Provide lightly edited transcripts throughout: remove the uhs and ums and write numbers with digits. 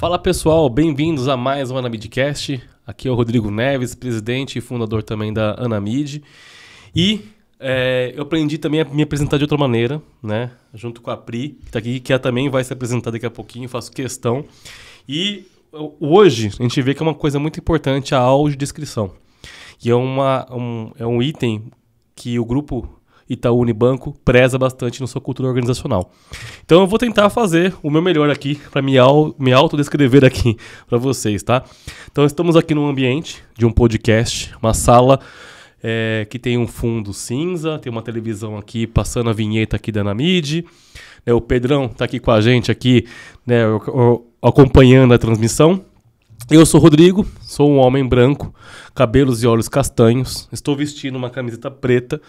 Fala pessoal, bem-vindos a mais um Anamidcast. Aqui é o Rodrigo Neves, presidente e fundador também da Anamid. E eu aprendi também a me apresentar de outra maneira, né? Junto com a Pri, que está aqui, que ela também vai se apresentar daqui a pouquinho, faço questão. E hoje a gente vê que é uma coisa muito importante a audiodescrição. E é um item que o grupo Itaú Unibanco preza bastante na sua cultura organizacional. Então eu vou tentar fazer o meu melhor aqui para me autodescrever aqui para vocês, tá? Então estamos aqui num ambiente de um podcast, uma sala que tem um fundo cinza, tem uma televisão aqui passando a vinheta aqui da Anamid. O Pedrão está aqui com a gente aqui, né, acompanhando a transmissão. Eu sou o Rodrigo, sou um homem branco, cabelos e olhos castanhos, estou vestindo uma camiseta preta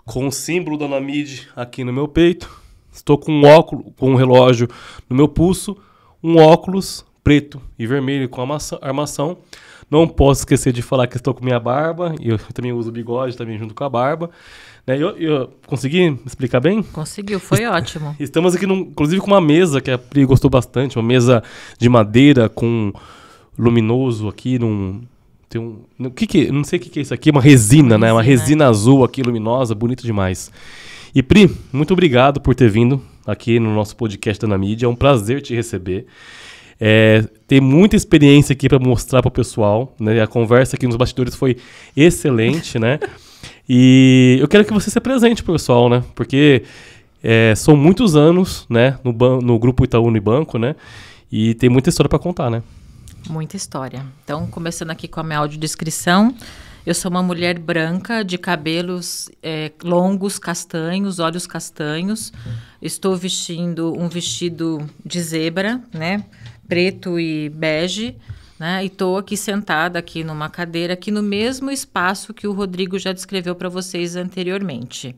com o símbolo da Anamid aqui no meu peito. Estou com um óculos, com um relógio no meu pulso, um óculos preto e vermelho com armação. Não posso esquecer de falar que estou com minha barba, e eu também uso bigode também junto com a barba. Eu consegui me explicar bem? Conseguiu, foi ótimo. Estamos aqui, inclusive, com uma mesa que a Pri gostou bastante, uma mesa de madeira com luminoso aqui, não sei o que é isso aqui, uma resina, né? Uma resina azul aqui, luminosa, bonito demais. E Pri, muito obrigado por ter vindo aqui no nosso podcast da Anamid, é um prazer te receber. Tem muita experiência aqui para mostrar para o pessoal, né? A conversa aqui nos bastidores foi excelente, né? E eu quero que você se apresente pro pessoal, né? Porque são muitos anos, né? No grupo Itaú Unibanco, né? E tem muita história para contar, né? Muita história. Então, começando aqui com a minha audiodescrição, eu sou uma mulher branca, de cabelos longos, castanhos, olhos castanhos. Estou vestindo um vestido de zebra, né? Preto e bege, né? E estou aqui sentada aqui numa cadeira, aqui no mesmo espaço que o Rodrigo já descreveu para vocês anteriormente.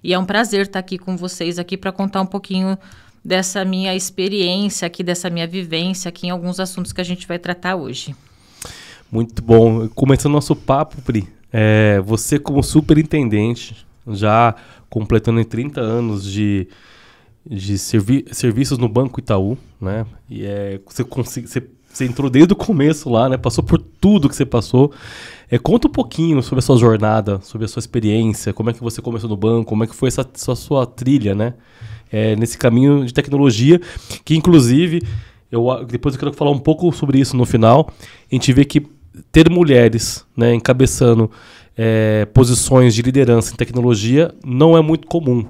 E é um prazer estar aqui com vocês aqui para contar um pouquinho dessa minha experiência aqui, dessa minha vivência aqui em alguns assuntos que a gente vai tratar hoje. Muito bom. Começando nosso papo, Pri, você como superintendente, já completando 30 anos de serviços no Banco Itaú, né? E você entrou desde o começo lá, né? Passou por tudo que você passou. Conta um pouquinho sobre a sua jornada, sobre a sua experiência, como é que você começou no banco, como é que foi essa sua trilha, né? Nesse caminho de tecnologia, que inclusive, depois eu quero falar um pouco sobre isso no final. A gente vê que ter mulheres, né, encabeçando posições de liderança em tecnologia não é muito comum,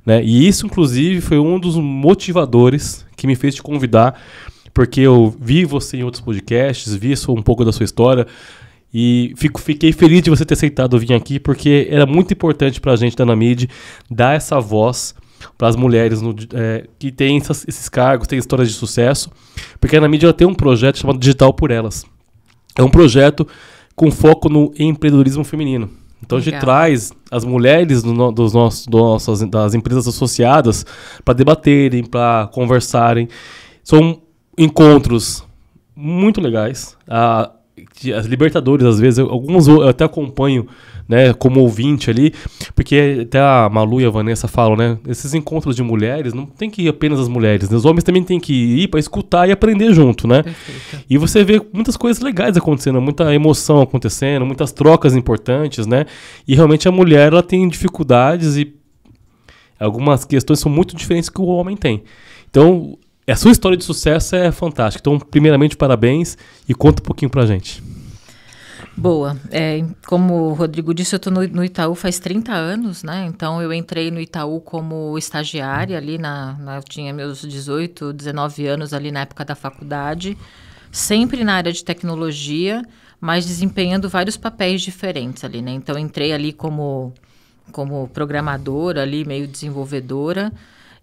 né? E isso, inclusive, foi um dos motivadores que me fez te convidar, porque eu vi você em outros podcasts, vi um pouco da sua história, e fiquei feliz de você ter aceitado vir aqui, porque era muito importante para a gente da Anamid dar essa voz para as mulheres que têm esses cargos, têm histórias de sucesso, porque a Anamid tem um projeto chamado Digital por Elas. É um projeto com foco no empreendedorismo feminino. Então legal. A gente traz as mulheres das empresas associadas para debaterem, para conversarem. São encontros muito legais. As Libertadores, às vezes, alguns eu até acompanho, né, como ouvinte ali, porque até a Malu e a Vanessa falam, né, esses encontros de mulheres, não tem que ir apenas as mulheres, né, os homens também têm que ir para escutar e aprender junto, né? Perfeito. E você vê muitas coisas legais acontecendo, muita emoção acontecendo, muitas trocas importantes, né? E realmente a mulher, ela tem dificuldades e algumas questões são muito diferentes que o homem tem. Então, a sua história de sucesso é fantástica. Então, primeiramente, parabéns e conta um pouquinho pra gente. Boa. Como o Rodrigo disse, eu estou no Itaú faz 30 anos, né? Então, eu entrei no Itaú como estagiária ali, eu tinha meus 18, 19 anos ali na época da faculdade, sempre na área de tecnologia, mas desempenhando vários papéis diferentes ali, né? Então, entrei ali como programadora ali, meio desenvolvedora,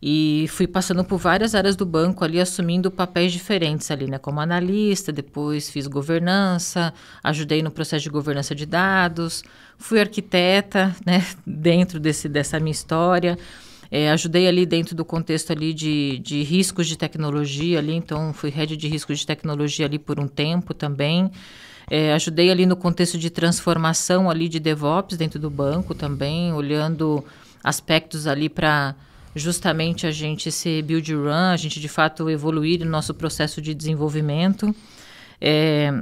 e fui passando por várias áreas do banco ali, assumindo papéis diferentes ali, né? Como analista, depois fiz governança, ajudei no processo de governança de dados, fui arquiteta, né? Dentro dessa minha história. Ajudei ali dentro do contexto ali de riscos de tecnologia ali, então fui head de riscos de tecnologia ali por um tempo também. Ajudei ali no contexto de transformação ali de DevOps dentro do banco também, olhando aspectos ali para justamente a gente ser build run, a gente de fato evoluir no nosso processo de desenvolvimento.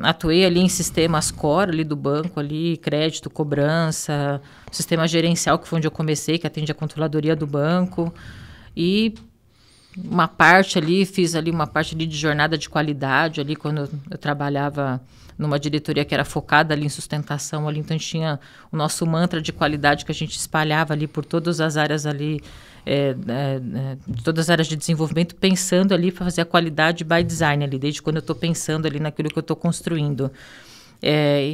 Atuei ali em sistemas core ali do banco, ali, crédito, cobrança, sistema gerencial, que foi onde eu comecei, que atende a controladoria do banco. E uma parte ali, fiz ali uma parte ali de jornada de qualidade, ali quando eu trabalhava numa diretoria que era focada ali em sustentação, ali, então a gente tinha o nosso mantra de qualidade que a gente espalhava ali por todas as áreas ali, de todas as áreas de desenvolvimento, pensando ali para fazer a qualidade by design ali, desde quando eu estou pensando ali naquilo que eu estou construindo.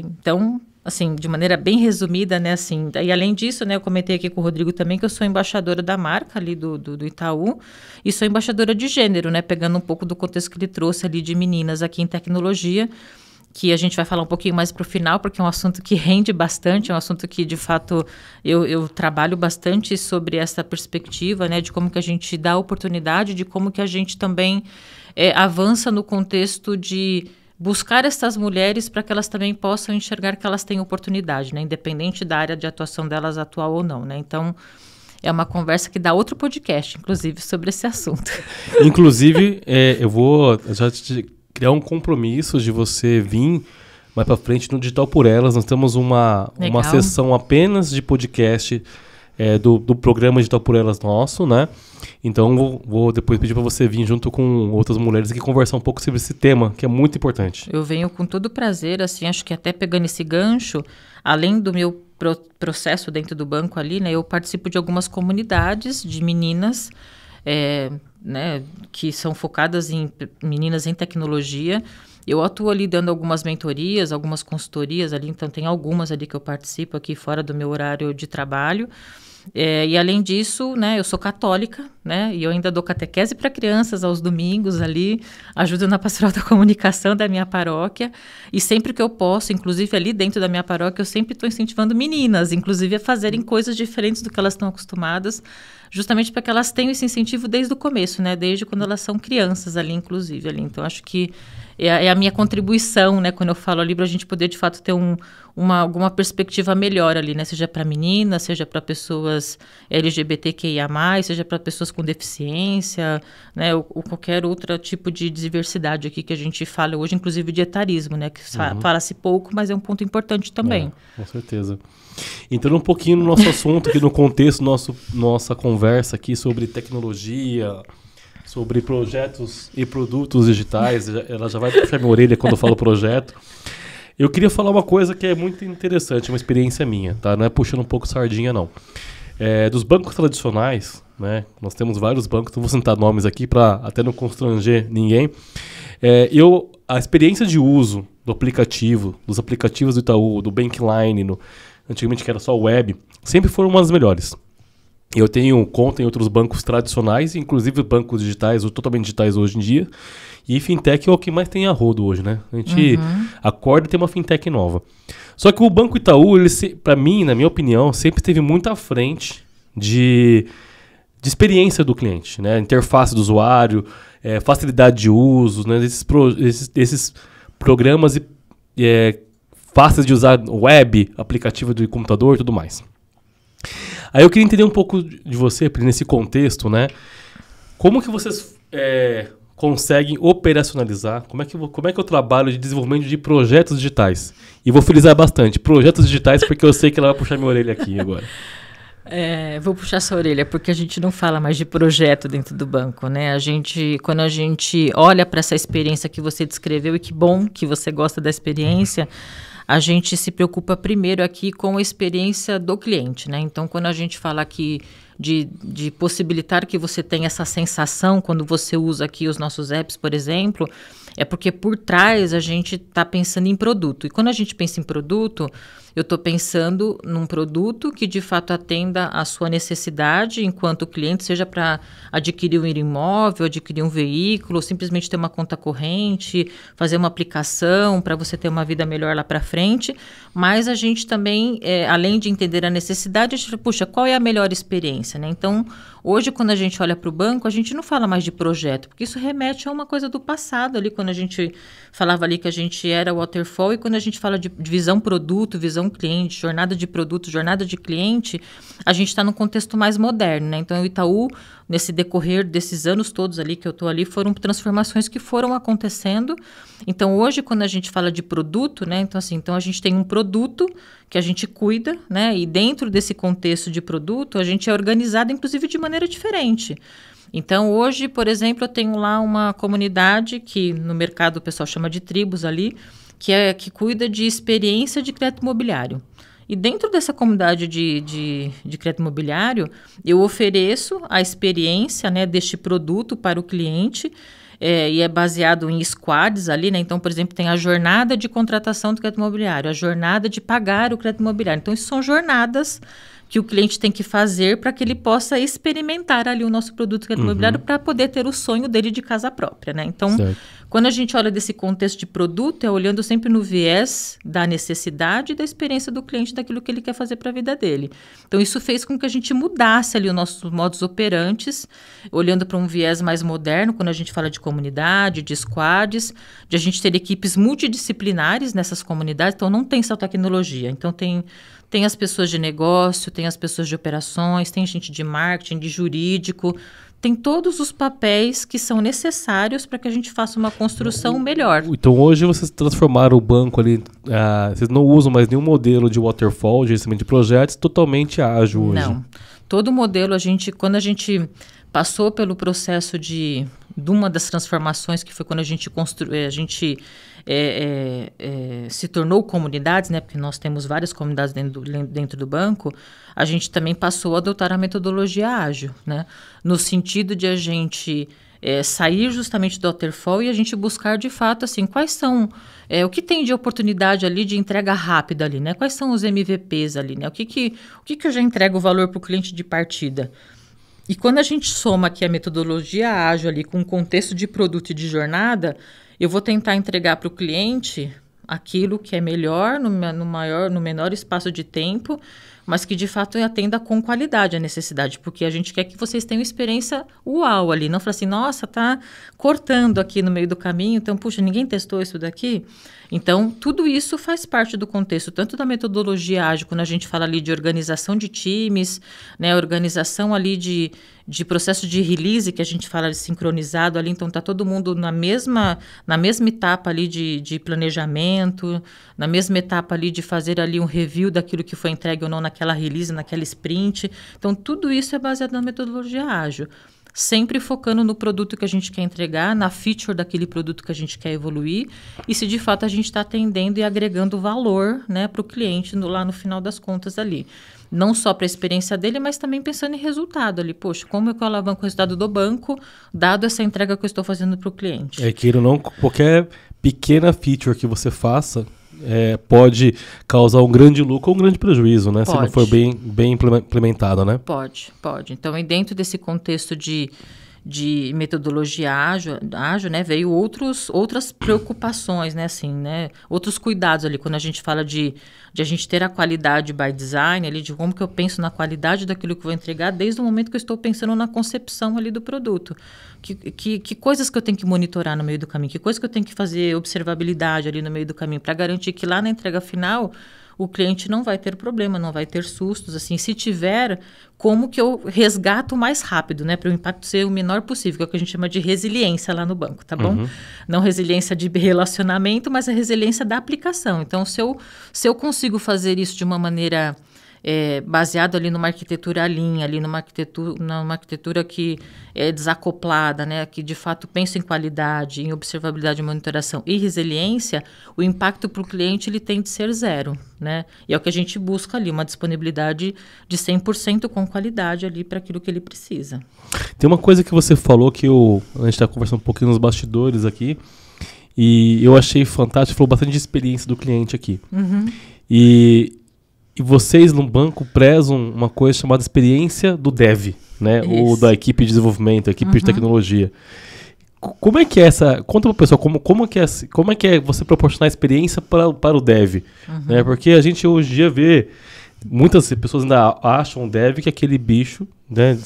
Então, assim, de maneira bem resumida, né, assim, e além disso, né, eu comentei aqui com o Rodrigo também que eu sou embaixadora da marca ali do Itaú e sou embaixadora de gênero, né, pegando um pouco do contexto que ele trouxe ali de meninas aqui em tecnologia, que a gente vai falar um pouquinho mais para o final, porque é um assunto que rende bastante, é um assunto que, de fato, eu trabalho bastante sobre essa perspectiva, né, de como que a gente dá oportunidade, de como que a gente também avança no contexto de buscar essas mulheres para que elas também possam enxergar que elas têm oportunidade, né, independente da área de atuação delas atual ou não, né, então é uma conversa que dá outro podcast, inclusive, sobre esse assunto. Inclusive, eu vou já criar um compromisso de você vir mais para frente no Digital por Elas. Nós temos uma sessão apenas de podcast do programa Digital por Elas nosso, né? Então, vou depois pedir para você vir junto com outras mulheres aqui conversar um pouco sobre esse tema, que é muito importante. Eu venho com todo prazer, assim, acho que até pegando esse gancho, além do meu processo dentro do banco ali, né? Eu participo de algumas comunidades de meninas, né, que são focadas em meninas em tecnologia. Eu atuo ali dando algumas mentorias, algumas consultorias ali, então tem algumas ali que eu participo aqui fora do meu horário de trabalho. E além disso, né, eu sou católica, né, e eu ainda dou catequese para crianças aos domingos ali, ajudo na pastoral da comunicação da minha paróquia, e sempre que eu posso, inclusive ali dentro da minha paróquia, eu sempre estou incentivando meninas, inclusive a fazerem coisas diferentes do que elas estão acostumadas, justamente para que elas tenham esse incentivo desde o começo, né, desde quando elas são crianças ali, inclusive ali. Então, acho que é a minha contribuição, né, quando eu falo ali, para a gente poder, de fato, ter alguma perspectiva melhor ali, né, seja para meninas, seja para pessoas LGBTQIA+, seja para pessoas com deficiência, né, ou qualquer outro tipo de diversidade aqui que a gente fala hoje, inclusive de etarismo, né, que fala-se pouco, mas é um ponto importante também. Com certeza. Entrando um pouquinho no nosso assunto aqui, no contexto, nossa conversa aqui sobre tecnologia, sobre projetos e produtos digitais, ela já vai puxar minha orelha quando eu falo projeto. Eu queria falar uma coisa que é muito interessante, uma experiência minha, tá? Não é puxando um pouco sardinha, não. Dos bancos tradicionais, né? Nós temos vários bancos, não vou citar nomes aqui para até não constranger ninguém. A experiência de uso do aplicativo, dos aplicativos do Itaú, do Bankline, antigamente que era só web, sempre foram uma das melhores. Eu tenho conta em outros bancos tradicionais, inclusive bancos digitais, ou totalmente digitais hoje em dia. E fintech é o que mais tem a rodo hoje, né? A gente acorda e tem uma fintech nova. Só que o Banco Itaú, para mim, na minha opinião, sempre esteve muito à frente de experiência do cliente, né? Interface do usuário, facilidade de uso, né? Esses programas fáceis de usar web, aplicativo de computador e tudo mais. Aí eu queria entender um pouco de você, nesse contexto, né? Como que vocês conseguem operacionalizar? Como é que é o trabalho de desenvolvimento de projetos digitais? E vou frisar bastante, projetos digitais, porque eu sei que ela vai puxar minha orelha aqui agora. Vou puxar essa orelha, porque a gente não fala mais de projeto dentro do banco, né? Quando a gente olha para essa experiência que você descreveu, e que bom que você gosta da experiência, a gente se preocupa primeiro aqui com a experiência do cliente, né? Então, quando a gente fala aqui de possibilitar que você tenha essa sensação quando você usa aqui os nossos apps, por exemplo, é porque por trás a gente está pensando em produto. E quando a gente pensa em produto, eu estou pensando num produto que de fato atenda à sua necessidade enquanto cliente, seja para adquirir um imóvel, adquirir um veículo, ou simplesmente ter uma conta corrente, fazer uma aplicação para você ter uma vida melhor lá para frente. Mas a gente também, além de entender a necessidade, a gente fala, puxa, qual é a melhor experiência, né? Então, hoje, quando a gente olha para o banco, a gente não fala mais de projeto, porque isso remete a uma coisa do passado ali, quando a gente falava ali que a gente era waterfall, e quando a gente fala de visão produto, visão gestão cliente, jornada de produto, jornada de cliente, a gente está num contexto mais moderno, né? Então, o Itaú, nesse decorrer desses anos todos ali que eu estou ali, foram transformações que foram acontecendo. Então, hoje, quando a gente fala de produto, né? Então, assim, então a gente tem um produto que a gente cuida, né? E dentro desse contexto de produto, a gente é organizado, inclusive, de maneira diferente. Então, hoje, por exemplo, eu tenho lá uma comunidade que no mercado o pessoal chama de tribos ali, que cuida de experiência de crédito imobiliário. E dentro dessa comunidade de crédito imobiliário, eu ofereço a experiência, né, deste produto para o cliente, e é baseado em squads ali, né? Então, por exemplo, tem a jornada de contratação do crédito imobiliário, a jornada de pagar o crédito imobiliário. Então, isso são jornadas que o cliente tem que fazer para que ele possa experimentar ali o nosso produto crédito imobiliário para poder ter o sonho dele de casa própria, né? Então, quando a gente olha desse contexto de produto, é olhando sempre no viés da necessidade e da experiência do cliente, daquilo que ele quer fazer para a vida dele. Então, isso fez com que a gente mudasse ali os nossos modus operantes, olhando para um viés mais moderno, quando a gente fala de comunidade, de squads, de a gente ter equipes multidisciplinares nessas comunidades. Então, não tem só tecnologia. Então, tem as pessoas de negócio, tem as pessoas de operações, tem gente de marketing, de jurídico, tem todos os papéis que são necessários para que a gente faça uma construção melhor. Então hoje vocês transformaram o banco ali, vocês não usam mais nenhum modelo de waterfall, de gerenciamento de projetos, totalmente ágil hoje. Não, todo modelo quando a gente passou pelo processo de uma das transformações que foi quando a gente se tornou comunidades, né? Porque nós temos várias comunidades dentro do banco, a gente também passou a adotar a metodologia ágil, né? No sentido de a gente sair justamente do waterfall e a gente buscar de fato assim, quais são, o que tem de oportunidade ali de entrega rápida ali, né? Quais são os MVPs ali, né? O que eu já entrego o valor para o cliente de partida? E quando a gente soma aqui a metodologia ágil ali com o contexto de produto e de jornada, eu vou tentar entregar para o cliente aquilo que é melhor no menor espaço de tempo, mas que de fato atenda com qualidade a necessidade, porque a gente quer que vocês tenham experiência uau ali, não falar assim, nossa, tá cortando aqui no meio do caminho, então, puxa, ninguém testou isso daqui? Então, tudo isso faz parte do contexto, tanto da metodologia ágil, quando a gente fala ali de organização de times, né, organização ali de processo de release, que a gente fala de sincronizado ali, então está todo mundo na mesma etapa ali de planejamento, na mesma etapa ali de fazer ali um review daquilo que foi entregue ou não naquela release, naquela sprint. Então, tudo isso é baseado na metodologia ágil. Sempre focando no produto que a gente quer entregar, na feature daquele produto que a gente quer evoluir e se de fato a gente está atendendo e agregando valor, né, para o cliente lá no final das contas ali. Não só para a experiência dele, mas também pensando em resultado ali. Poxa, como é que eu alavanco o resultado do banco, dado essa entrega que eu estou fazendo para o cliente? Queira ou não, qualquer pequena feature que você faça pode causar um grande lucro ou um grande prejuízo, né? Se não for bem implementado, né? Pode. Então, dentro desse contexto de metodologia ágil, né, veio outras preocupações, né, assim, né, outros cuidados ali, quando a gente fala de a gente ter a qualidade by design, ali, de como que eu penso na qualidade daquilo que eu vou entregar, desde o momento que eu estou pensando na concepção ali do produto. Que coisas que eu tenho que monitorar no meio do caminho, que coisas que eu tenho que fazer observabilidade ali no meio do caminho, para garantir que lá na entrega final o cliente não vai ter problema, não vai ter sustos, assim, se tiver, como que eu resgato mais rápido, né, para o impacto ser o menor possível, que é o que a gente chama de resiliência lá no banco, tá bom? Não resiliência de relacionamento, mas a resiliência da aplicação. Então, se eu consigo fazer isso de uma maneira baseado ali numa arquitetura Lean, ali numa arquitetura que é desacoplada, né, que de fato pensa em qualidade, em observabilidade, monitoração e resiliência, o impacto para o cliente ele tem de ser zero, né? E é o que a gente busca ali, uma disponibilidade de 100% com qualidade ali para aquilo que ele precisa. Tem uma coisa que você falou que a gente está conversando um pouquinho nos bastidores aqui, e eu achei fantástico, falou bastante de experiência do cliente aqui. E vocês no banco prezam uma coisa chamada experiência do dev, né? Isso. Ou da equipe de desenvolvimento, equipe de tecnologia. Como é que é essa... Conta para o pessoal, como é que é você proporcionar experiência para o dev? Né? Porque a gente hoje em dia vê... Muitas pessoas ainda acham o dev que é aquele bicho, né,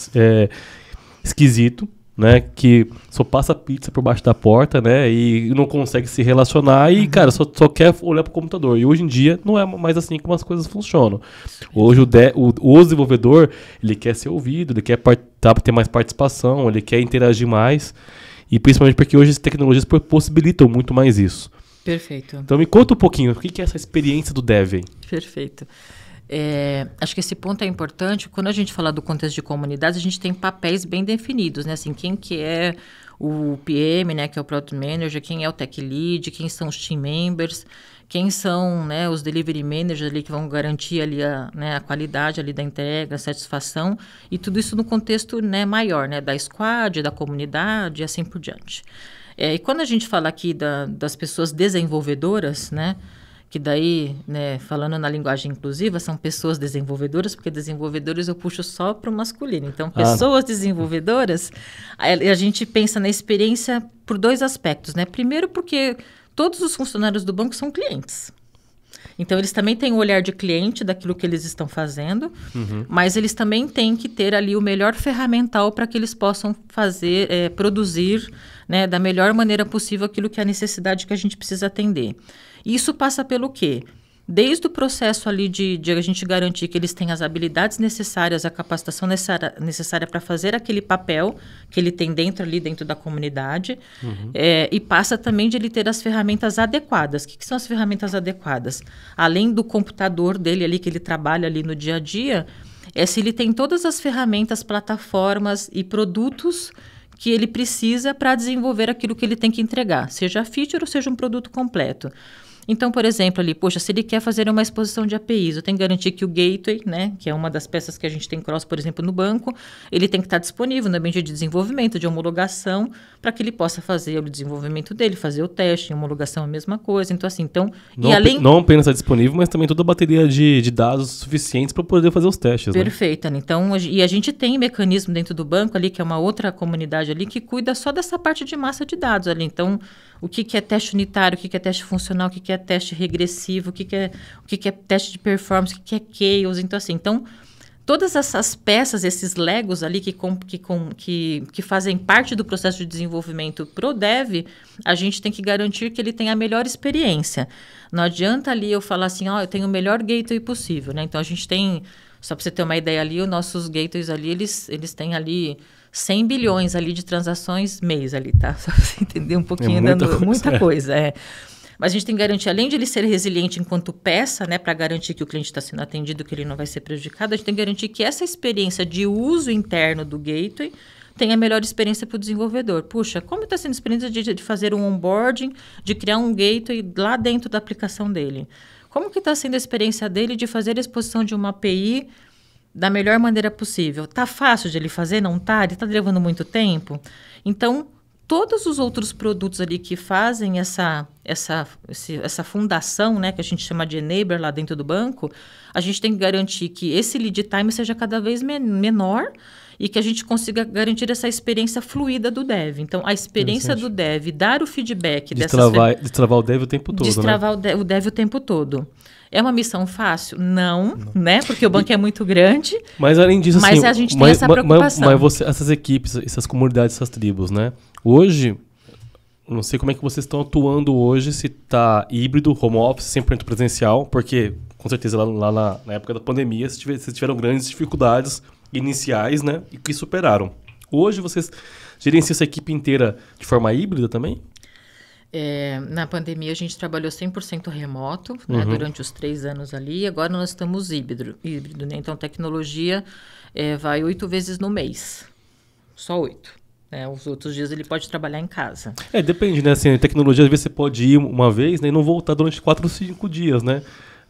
esquisito, né, que só passa pizza por baixo da porta, né, e não consegue se relacionar e, cara, só quer olhar pro computador. E hoje em dia não é mais assim como as coisas funcionam. Hoje o desenvolvedor, ele quer ser ouvido, ele quer ter mais participação, ele quer interagir mais, e principalmente porque hoje as tecnologias possibilitam muito mais isso. Perfeito. Então me conta um pouquinho, o que é essa experiência do dev aí? Perfeito. Acho que esse ponto é importante. Quando a gente fala do contexto de comunidades, a gente tem papéis bem definidos, né? Assim, quem que é o PM, né, que é o Product Manager, quem é o Tech Lead, quem são os Team Members, quem são, né, os Delivery Managers ali que vão garantir ali a qualidade ali da entrega, a satisfação, e tudo isso no contexto, né, maior, né, da squad, da comunidade e assim por diante. E quando a gente fala aqui das pessoas desenvolvedoras, né, que daí, né, falando na linguagem inclusiva, são pessoas desenvolvedoras, porque desenvolvedores eu puxo só para o masculino. Então, pessoas desenvolvedoras, a gente pensa na experiência por dois aspectos, né? Primeiro, porque todos os funcionários do banco são clientes. Então, eles também têm um olhar de cliente daquilo que eles estão fazendo, mas eles também têm que ter ali o melhor ferramental para que eles possam fazer, produzir, né, da melhor maneira possível aquilo que é a necessidade que a gente precisa atender. Isso passa pelo quê? Desde o processo ali de a gente garantir que eles têm as habilidades necessárias, a capacitação necessária para fazer aquele papel que ele tem dentro da comunidade, e passa também de ele ter as ferramentas adequadas. O que são as ferramentas adequadas? Além do computador dele ali, que ele trabalha ali no dia a dia, se ele tem todas as ferramentas, plataformas e produtos que ele precisa para desenvolver aquilo que ele tem que entregar, seja feature ou seja um produto completo. Então, por exemplo, ali, poxa, se ele quer fazer uma exposição de APIs, eu tenho que garantir que o gateway, né, que é uma das peças que a gente tem cross, por exemplo, no banco, ele tem que estar disponível no ambiente de desenvolvimento, de homologação, para que ele possa fazer o desenvolvimento dele, fazer o teste, homologação é a mesma coisa. Então, assim, não apenas está disponível, mas também toda a bateria de dados suficientes para poder fazer os testes. Perfeito, né? Então, e a gente tem mecanismo dentro do banco ali, que é uma outra comunidade ali, que cuida só dessa parte de massa de dados ali. Então, o que é teste unitário, o que é teste funcional, o que é teste regressivo, o que é teste de performance, o que é chaos. Então, assim, todas essas peças, esses legos ali que fazem parte do processo de desenvolvimento pro dev, a gente tem que garantir que ele tenha a melhor experiência. Não adianta ali eu falar assim, eu tenho o melhor gateway possível, né? Então, a gente tem, só para você ter uma ideia ali, os nossos gateways ali, eles têm ali 100 bilhões ali de transações mês ali, tá? Só para você entender um pouquinho, muita coisa. Mas a gente tem que garantir, além de ele ser resiliente enquanto peça, né, para garantir que o cliente está sendo atendido, que ele não vai ser prejudicado, a gente tem que garantir que essa experiência de uso interno do gateway tenha a melhor experiência para o desenvolvedor. Puxa, como está sendo a experiência de fazer um onboarding, de criar um gateway lá dentro da aplicação dele? Como que está sendo a experiência dele de fazer a exposição de uma API da melhor maneira possível? Tá fácil de ele fazer? Não tá? Ele está levando muito tempo? Então, todos os outros produtos ali que fazem essa fundação, né, que a gente chama de enabler lá dentro do banco, a gente tem que garantir que esse lead time seja cada vez menor e que a gente consiga garantir essa experiência fluida do dev. Então, a experiência do dev, dar o feedback Destravar o dev o tempo todo, destravar o dev o tempo todo. É uma missão fácil? Não, né? Porque o banco é muito grande. Mas além disso, mas a gente tem essa preocupação. Mas essas equipes, essas comunidades, essas tribos, né? Hoje, não sei como é que vocês estão atuando hoje, se está híbrido, home office, 100% presencial, porque com certeza lá na época da pandemia vocês tiveram grandes dificuldades iniciais, né? E que superaram. Hoje vocês gerenciam essa equipe inteira de forma híbrida também? Na pandemia a gente trabalhou 100% remoto, né, durante os 3 anos ali, e agora nós estamos híbrido, né? Então, tecnologia vai 8 vezes no mês, só 8. Né? Os outros dias ele pode trabalhar em casa. Depende, né? Assim, a tecnologia, às vezes você pode ir uma vez, né, e não voltar durante 4 ou 5 dias, né?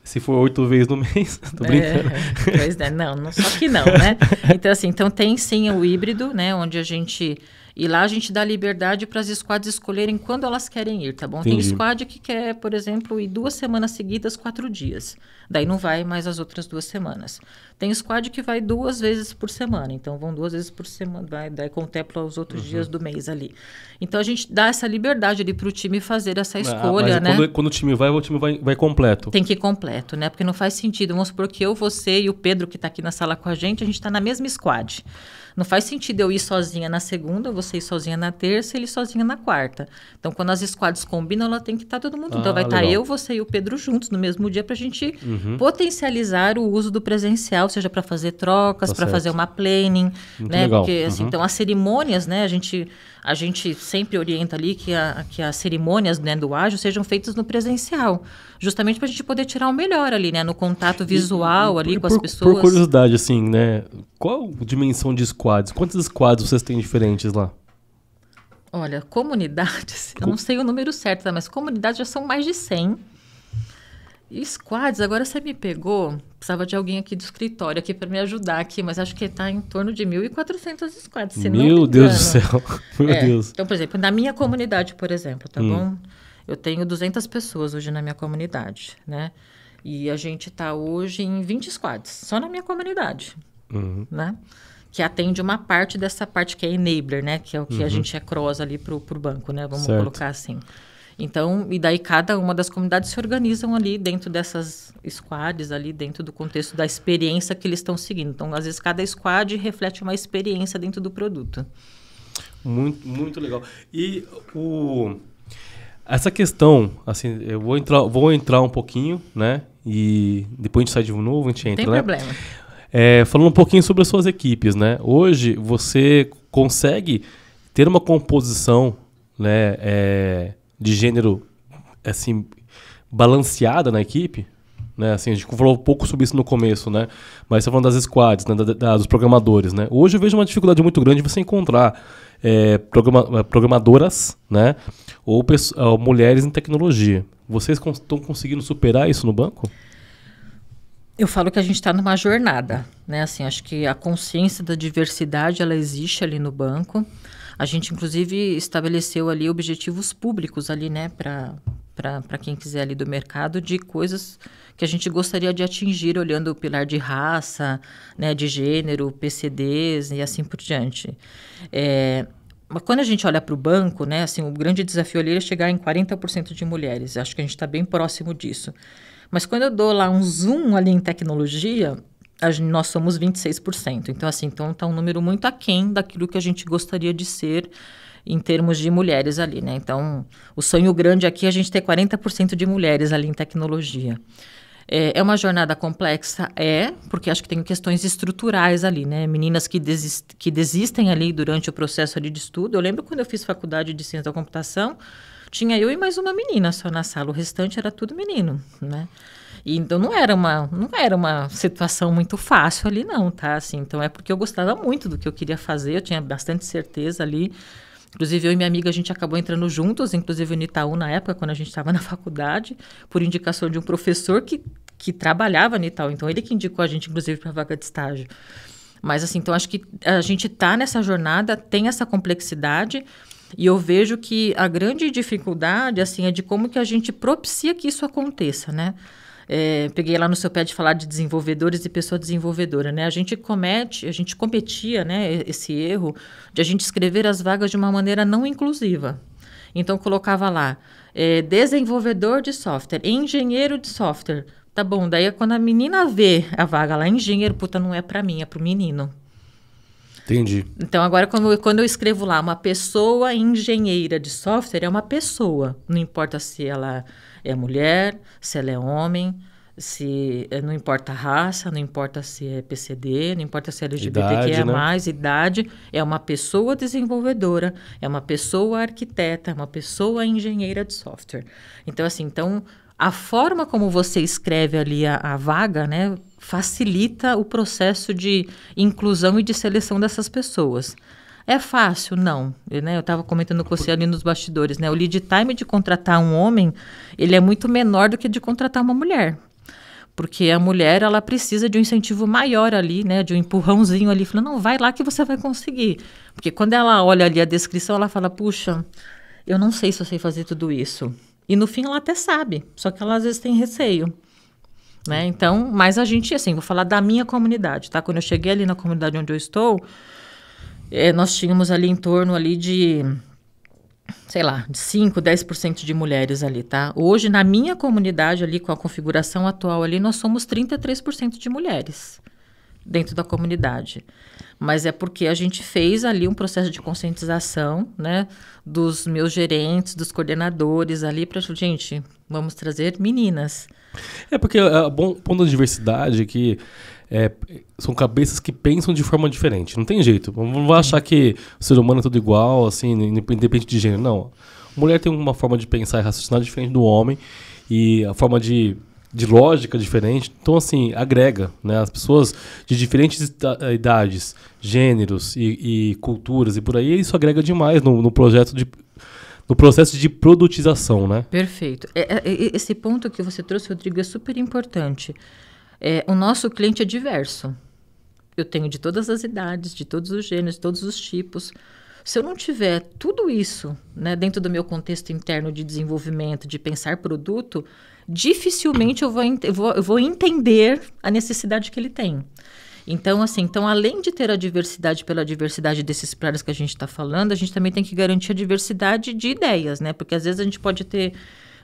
Se for 8 vezes no mês, tô brincando. Pois é, não, só que não, né? Então, assim, tem sim o híbrido, né, onde a gente... E lá a gente dá liberdade para as squads escolherem quando elas querem ir, tá bom? Entendi. Tem squad que quer, por exemplo, ir 2 semanas seguidas, 4 dias. Daí não vai mais as outras 2 semanas. Tem squad que vai 2 vezes por semana. Então, vão 2 vezes por semana. Daí contempla os outros dias do mês ali. Então, a gente dá essa liberdade ali para o time fazer essa escolha, né? Quando o time vai completo. Tem que ir completo, né? Porque não faz sentido. Vamos supor que eu, você e o Pedro, que está aqui na sala com a gente está na mesma squad. Não faz sentido eu ir sozinha na segunda, você ir sozinha na terça e ele sozinha na quarta. Então, quando as squads combinam, ela tem que estar todo mundo. Então, vai estar eu, você e o Pedro juntos no mesmo dia para a gente potencializar o uso do presencial, seja para fazer trocas, para fazer uma planning, né? Legal. Porque, assim, então, as cerimônias, né? A gente sempre orienta ali que as cerimônias, né, do ágil sejam feitas no presencial, justamente para a gente poder tirar o melhor ali, né? No contato visual ali com as pessoas. Por curiosidade, assim, né? Qual a dimensão de squads? Quantos squads vocês têm diferentes lá? Olha, comunidades, eu não sei o número certo, tá? Mas comunidades já são mais de 100. E squads, agora você me pegou, precisava de alguém aqui do escritório aqui para me ajudar aqui, mas acho que está em torno de 1.400 squads, se não me engano. Meu Deus do céu, meu Deus. Então, por exemplo, na minha comunidade, por exemplo, tá bom? Eu tenho 200 pessoas hoje na minha comunidade, né? E a gente está hoje em 20 squads, só na minha comunidade, né? Que atende uma parte dessa parte que é enabler, né? Que é o que a gente é cross ali pro banco, né? Vamos colocar assim. Então, e daí cada uma das comunidades se organizam ali dentro dessas squads, ali dentro do contexto da experiência que eles estão seguindo. Então, às vezes, cada squad reflete uma experiência dentro do produto. Muito, muito legal. E essa questão, assim, eu vou entrar um pouquinho, né? E depois a gente sai de novo, a gente entra, Tem problema. Falando um pouquinho sobre as suas equipes, né? Hoje, você consegue ter uma composição, né? De gênero, assim, balanceada na equipe, né? Assim, a gente falou um pouco sobre isso no começo, né? Mas você tá falando das squads, né? Dos programadores, né? Hoje eu vejo uma dificuldade muito grande de você encontrar programadoras, né? Ou mulheres em tecnologia. Vocês estão conseguindo superar isso no banco? Eu falo que a gente está numa jornada, né? Assim, acho que a consciência da diversidade, ela existe ali no banco. A gente, inclusive, estabeleceu ali objetivos públicos ali, né, para quem quiser ali do mercado, de coisas que a gente gostaria de atingir, olhando o pilar de raça, né, de gênero, PCDs e assim por diante. Mas quando a gente olha para o banco, né, assim, o grande desafio ali é chegar em 40% de mulheres. Acho que a gente está bem próximo disso. Mas quando eu dou lá um zoom ali em tecnologia, nós somos 26%. Então, assim, tá um número muito aquém daquilo que a gente gostaria de ser em termos de mulheres ali, né? Então, o sonho grande aqui é a gente ter 40% de mulheres ali em tecnologia. É uma jornada complexa? Porque acho que tem questões estruturais ali, né? Meninas que desistem ali durante o processo ali de estudo. Eu lembro quando eu fiz faculdade de ciência da computação, tinha eu e mais uma menina só na sala. O restante era tudo menino, né? E então não era uma situação muito fácil ali não, tá? Assim, então é porque eu gostava muito do que eu queria fazer, eu tinha bastante certeza ali. Inclusive eu e minha amiga, a gente acabou entrando juntos, inclusive no Itaú na época, quando a gente estava na faculdade, por indicação de um professor que trabalhava no Itaú. Então ele que indicou a gente, inclusive, para a vaga de estágio. Mas assim, então acho que a gente está nessa jornada, tem essa complexidade. E eu vejo que a grande dificuldade, assim, é de como que a gente propicia que isso aconteça, né? Peguei lá no seu pé de falar de desenvolvedores e pessoa desenvolvedora, né? A gente cometia, né, esse erro de a gente escrever as vagas de uma maneira não inclusiva. Então, colocava lá, desenvolvedor de software, engenheiro de software. Tá bom, daí quando a menina vê a vaga lá, engenheiro, puta, não é para mim, é para o menino. Entendi. Então, agora, quando eu escrevo lá uma pessoa engenheira de software, é uma pessoa. Não importa se ela é mulher, se ela é homem, não importa a raça, não importa se é PCD, não importa se é LGBTQIA+, né? Idade. É uma pessoa desenvolvedora, é uma pessoa arquiteta, é uma pessoa engenheira de software. Então, assim, a forma como você escreve ali a vaga, né, facilita o processo de inclusão e de seleção dessas pessoas. É fácil? Não. Eu estava comentando com você ali nos bastidores, né? O lead time de contratar um homem, ele é muito menor do que de contratar uma mulher. Porque a mulher, ela precisa de um incentivo maior ali, né? De um empurrãozinho ali, falando, não, vai lá que você vai conseguir. Porque quando ela olha ali a descrição, ela fala, puxa, eu não sei se eu sei fazer tudo isso. E no fim ela até sabe, só que ela às vezes tem receio. Né? Então, mas a gente, assim, vou falar da minha comunidade, tá? Quando eu cheguei ali na comunidade onde eu estou, nós tínhamos ali em torno ali de, sei lá, de 5%, 10% de mulheres ali, tá? Hoje, na minha comunidade ali, com a configuração atual ali, nós somos 33% de mulheres. dentro da comunidade. Mas é porque a gente fez ali um processo de conscientização, né, dos meus gerentes, dos coordenadores ali, para gente, vamos trazer meninas. É porque o bom ponto da diversidade é que são cabeças que pensam de forma diferente. Não tem jeito. Não vai achar que o ser humano é tudo igual, assim, independente de gênero. Não. A mulher tem uma forma de pensar e raciocinar diferente do homem e a forma de lógica diferente. Então, assim, agrega, né? As pessoas de diferentes idades, gêneros e culturas e por aí, isso agrega demais no processo de produtização, né? Perfeito. Esse ponto que você trouxe, Rodrigo, é super importante. O nosso cliente é diverso. Eu tenho de todas as idades, de todos os gêneros, de todos os tipos. Se eu não tiver tudo isso, né, dentro do meu contexto interno de desenvolvimento, de pensar produto, dificilmente eu vou entender a necessidade que ele tem. Então, assim, além de ter a diversidade pela diversidade desses pilares que a gente está falando, a gente também tem que garantir a diversidade de ideias, né? Porque às vezes a gente pode ter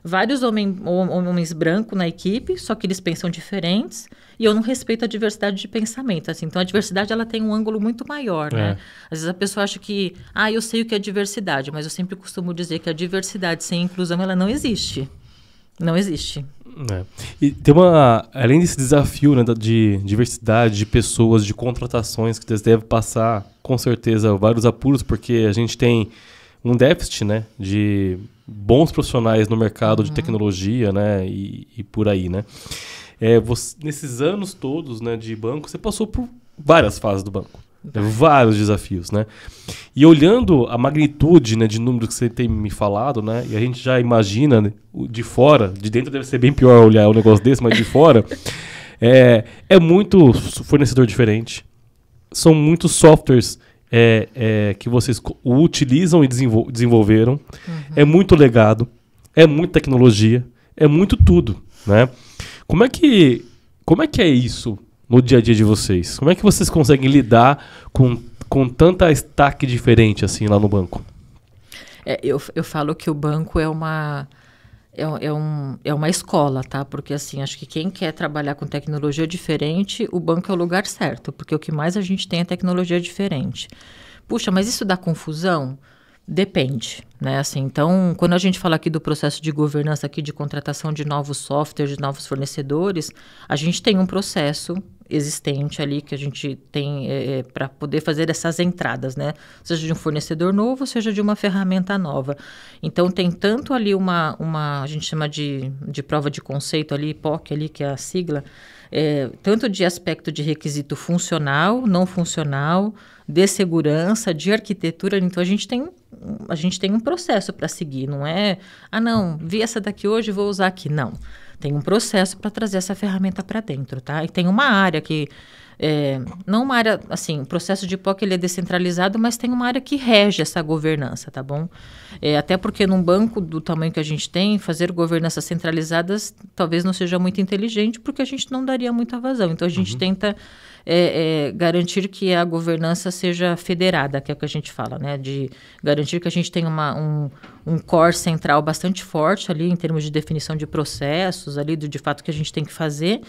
vários homens brancos na equipe, só que eles pensam diferentes, e eu não respeito a diversidade de pensamento. Assim. Então, a diversidade ela tem um ângulo muito maior, né? Às vezes a pessoa acha que, eu sei o que é diversidade, mas eu sempre costumo dizer que a diversidade sem inclusão, ela não existe. Não existe. E tem além desse desafio, né, de diversidade de pessoas, de contratações, que vocês devem passar, com certeza, vários apuros, porque a gente tem um déficit, né, de bons profissionais no mercado de tecnologia, né, e por aí, né. Nesses anos todos, né, de banco, você passou por várias fases do banco. Vários desafios, né? E olhando a magnitude, né, de números que você tem me falado, né? E a gente já imagina, né, de fora, de dentro deve ser bem pior olhar um negócio desse, mas de fora é muito fornecedor diferente. São muitos softwares que vocês utilizam e desenvolveram. É muito legado, é muita tecnologia, é muito tudo, né? Como é que é isso no dia a dia de vocês? Como é que vocês conseguem lidar com tanta stack diferente assim lá no banco? Eu falo que o banco é uma escola, tá? Porque assim, acho que quem quer trabalhar com tecnologia diferente, o banco é o lugar certo, porque o que mais a gente tem é tecnologia diferente. Puxa, mas isso dá confusão? Depende, né? Assim, então, quando a gente fala aqui do processo de governança aqui de contratação de novos softwares, de novos fornecedores, a gente tem um processo existente ali que a gente tem para poder fazer essas entradas, né? Seja de um fornecedor novo, seja de uma ferramenta nova. Então, tem tanto ali a gente chama de prova de conceito ali, POC ali, que é a sigla, tanto de aspecto de requisito funcional, não funcional, de segurança, de arquitetura. Então, a gente tem um processo para seguir, não é, não, vi essa daqui hoje, vou usar aqui. Não, tem um processo para trazer essa ferramenta para dentro, tá? E tem uma área que, não uma área, assim, o processo de POC ele é descentralizado, mas tem uma área que rege essa governança, tá bom? Até porque num banco do tamanho que a gente tem, fazer governanças centralizadas talvez não seja muito inteligente, porque a gente não daria muita vazão. Então, a gente tenta garantir que a governança seja federada, que é o que a gente fala, né? De garantir que a gente tenha um core central bastante forte ali, em termos de definição de processos, ali, de fato que a gente tem que fazer,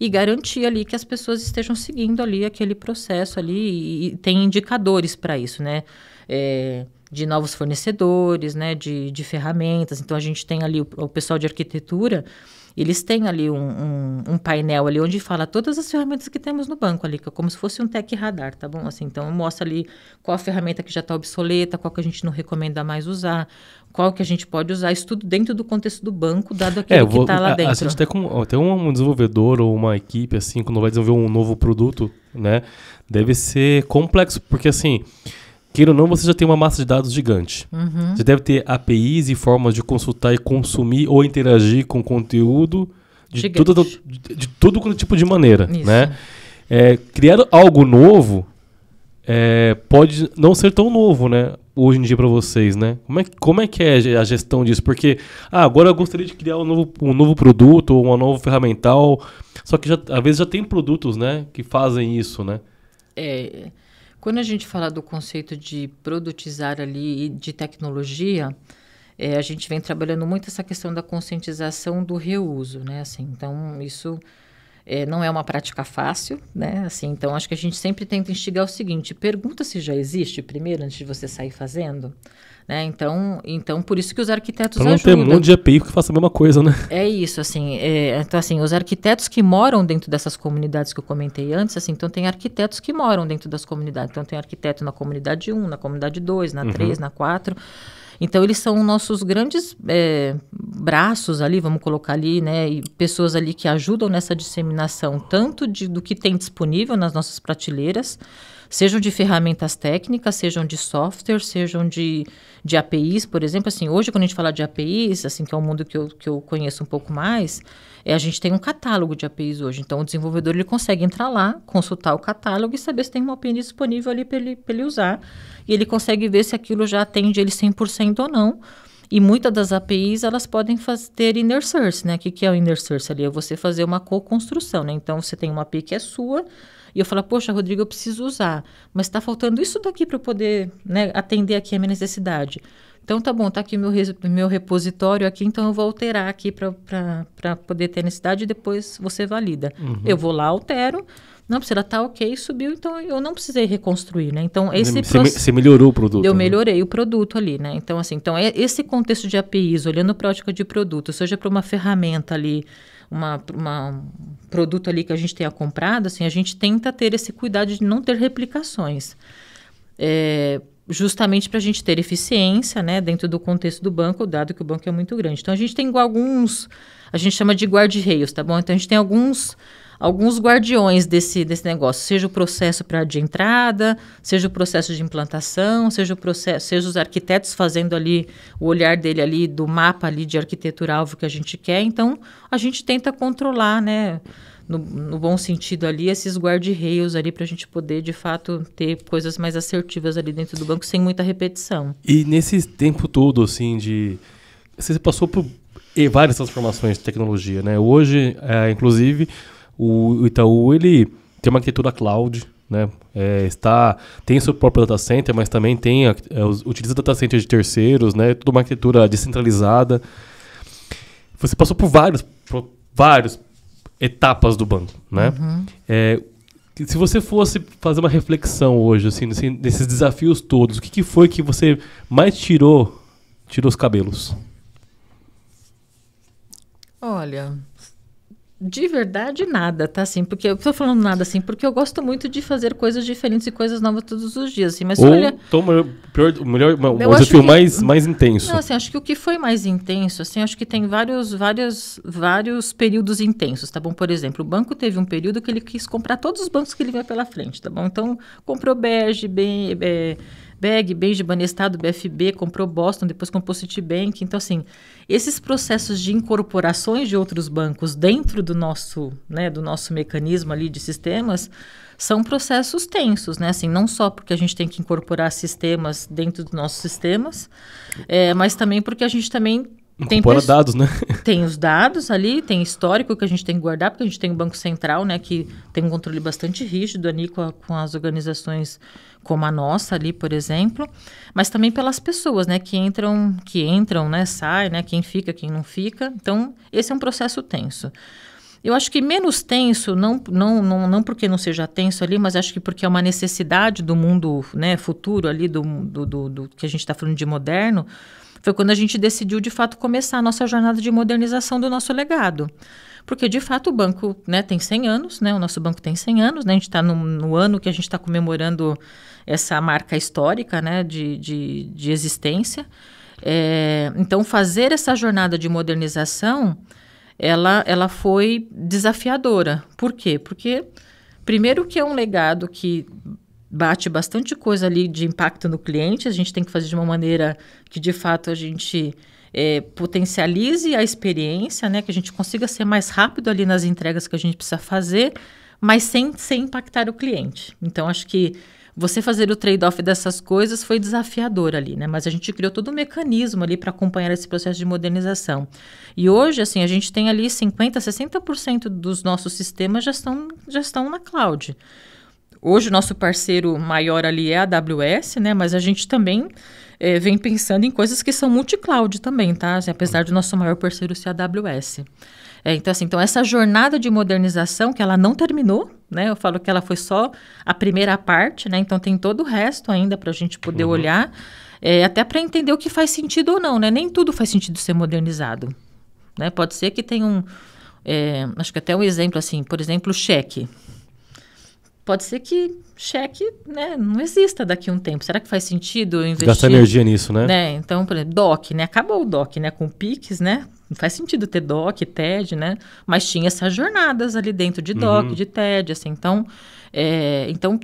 e garantir ali que as pessoas estejam seguindo ali aquele processo ali, e tem indicadores para isso, né? De novos fornecedores, né? De ferramentas. Então, a gente tem ali o pessoal de arquitetura. Eles têm ali um painel ali onde fala todas as ferramentas que temos no banco ali, que é como se fosse um tech radar, tá bom? Assim, então, mostra ali qual a ferramenta que já está obsoleta, qual que a gente não recomenda mais usar, qual que a gente pode usar, isso tudo dentro do contexto do banco, dado aquilo que está lá dentro. A gente tem um desenvolvedor ou uma equipe, assim, quando vai desenvolver um novo produto, né, deve ser complexo, porque assim, queira ou não, você já tem uma massa de dados gigante. Você deve ter APIs e formas de consultar e consumir ou interagir com conteúdo de todo tipo de maneira, né? Criar algo novo pode não ser tão novo, né? Hoje em dia para vocês, né? Como é que é a gestão disso? Porque agora eu gostaria de criar um novo produto ou uma nova ferramental, só que às vezes já tem produtos, né, que fazem isso, né? Quando a gente fala do conceito de produtizar ali e de tecnologia, a gente vem trabalhando muito essa questão da conscientização do reuso, né? Assim, então, isso Não é uma prática fácil, né? Assim, então, acho que a gente sempre tenta instigar o seguinte: pergunta se já existe primeiro, antes de você sair fazendo. Né? Então, por isso que os arquitetos ajudam. Para não ter um monte de API que faça a mesma coisa, né? É isso, assim. Então, assim, os arquitetos que moram dentro dessas comunidades que eu comentei antes, assim, então tem arquitetos que moram dentro das comunidades. Então, tem arquiteto na comunidade 1, na comunidade 2, na 3, na 4... Então, eles são nossos grandes braços ali, vamos colocar ali, né? E pessoas ali que ajudam nessa disseminação, tanto do que tem disponível nas nossas prateleiras, sejam de ferramentas técnicas, sejam de software, sejam de APIs, por exemplo. Assim, hoje, quando a gente fala de APIs, assim, que é um mundo que eu conheço um pouco mais, a gente tem um catálogo de APIs hoje. Então, o desenvolvedor ele consegue entrar lá, consultar o catálogo e saber se tem uma API disponível ali para ele usar. E ele consegue ver se aquilo já atende ele 100% ou não. E muitas das APIs, elas podem ter inner source, né? O que é o inner source ali? É você fazer uma co-construção, né? Então, você tem uma API que é sua, e eu falo, poxa, Rodrigo, eu preciso usar, mas está faltando isso daqui para eu poder, né, atender aqui a minha necessidade. Então, tá bom, tá aqui o meu repositório aqui, então eu vou alterar aqui para poder ter necessidade e depois você valida. Eu vou lá, altero. Não, precisa estar ok, subiu, então eu não precisei reconstruir, né? Então, Você melhorou o produto. Eu melhorei o produto ali, né? Então, assim, esse contexto de APIs, olhando para a ótica de produto, seja para uma ferramenta ali, um produto ali que a gente tenha comprado, assim, a gente tenta ter esse cuidado de não ter replicações. Justamente para a gente ter eficiência, né, dentro do contexto do banco, dado que o banco é muito grande. Então, a gente tem alguns, a gente chama de guarda-reios, tá bom? Então, a gente tem alguns guardiões desse negócio, seja o processo de entrada, seja o processo de implantação, seja os arquitetos fazendo ali o olhar dele ali do mapa ali de arquitetura-alvo que a gente quer. Então, a gente tenta controlar, né, no bom sentido ali, esses guarda-reios ali para a gente poder, de fato, ter coisas mais assertivas ali dentro do banco sem muita repetição. E nesse tempo todo, assim, você passou por várias transformações de tecnologia, né? Hoje, inclusive, o Itaú, ele tem uma arquitetura cloud, né? Tem seu próprio data center, mas também utiliza data center de terceiros, né? Tudo uma arquitetura descentralizada. Você passou por várias etapas do banco, né? Se você fosse fazer uma reflexão hoje, assim, nesses desafios todos, o que foi que você mais tirou os cabelos? Olha, de verdade, nada, tá? Assim, porque eu tô falando nada assim, porque eu gosto muito de fazer coisas diferentes e coisas novas todos os dias, assim, mas olha... Então, o desafio mais intenso. Não, assim, acho que o que foi mais intenso, assim, acho que tem vários períodos intensos, tá bom? Por exemplo, o banco teve um período que ele quis comprar todos os bancos que ele via pela frente, tá bom? Então, comprou BEG, Banestado, BFB, comprou Boston, depois comprou Citibank. Então, assim, esses processos de incorporações de outros bancos dentro do nosso mecanismo ali de sistemas são processos tensos, né? Assim, não só porque a gente tem que incorporar sistemas dentro dos nossos sistemas, mas também porque a gente também incorpora dados, né? Tem os dados ali, tem histórico que a gente tem que guardar, porque a gente tem o Banco Central, né, que tem um controle bastante rígido ali com as organizações como a nossa ali, por exemplo, mas também pelas pessoas, né, que entram, né, saem, né, quem fica, quem não fica. Então, esse é um processo tenso. Eu acho que menos tenso, não porque não seja tenso ali, mas acho que porque é uma necessidade do mundo, né, futuro ali, do que a gente está falando de moderno, foi quando a gente decidiu, de fato, começar a nossa jornada de modernização do nosso legado. Porque, de fato, o banco, né, tem 100 anos, né, o nosso banco tem 100 anos, né, a gente está no ano que a gente está comemorando essa marca histórica, né, de existência. Então, fazer essa jornada de modernização, ela foi desafiadora. Por quê? Porque, primeiro, que é um legado que bate bastante coisa ali de impacto no cliente, a gente tem que fazer de uma maneira que, de fato, a gente potencialize a experiência, né? Que a gente consiga ser mais rápido ali nas entregas que a gente precisa fazer, mas sem impactar o cliente. Então, acho que você fazer o trade-off dessas coisas foi desafiador ali, né? Mas a gente criou todo um mecanismo ali para acompanhar esse processo de modernização. E hoje, assim, a gente tem ali 50%, 60% dos nossos sistemas já estão na cloud. Hoje, o nosso parceiro maior ali é a AWS, né? Mas a gente também vem pensando em coisas que são multi-cloud também, tá? Assim, apesar do nosso maior parceiro ser a AWS. Então, assim, essa jornada de modernização, que ela não terminou, né? Eu falo que ela foi só a primeira parte, né? Então, tem todo o resto ainda para a gente poder olhar, até para entender o que faz sentido ou não, né? Nem tudo faz sentido ser modernizado, né? Pode ser que tenha acho que até um exemplo assim, por exemplo, cheque. Pode ser que cheque, né, não exista daqui a um tempo. Será que faz sentido investir? Gastar energia nisso, né? Então, por exemplo, DOC, né? Acabou o DOC, né? Com o Pix, né? Não faz sentido ter DOC, TED, né? Mas tinha essas jornadas ali dentro de DOC, de TED, assim. Então,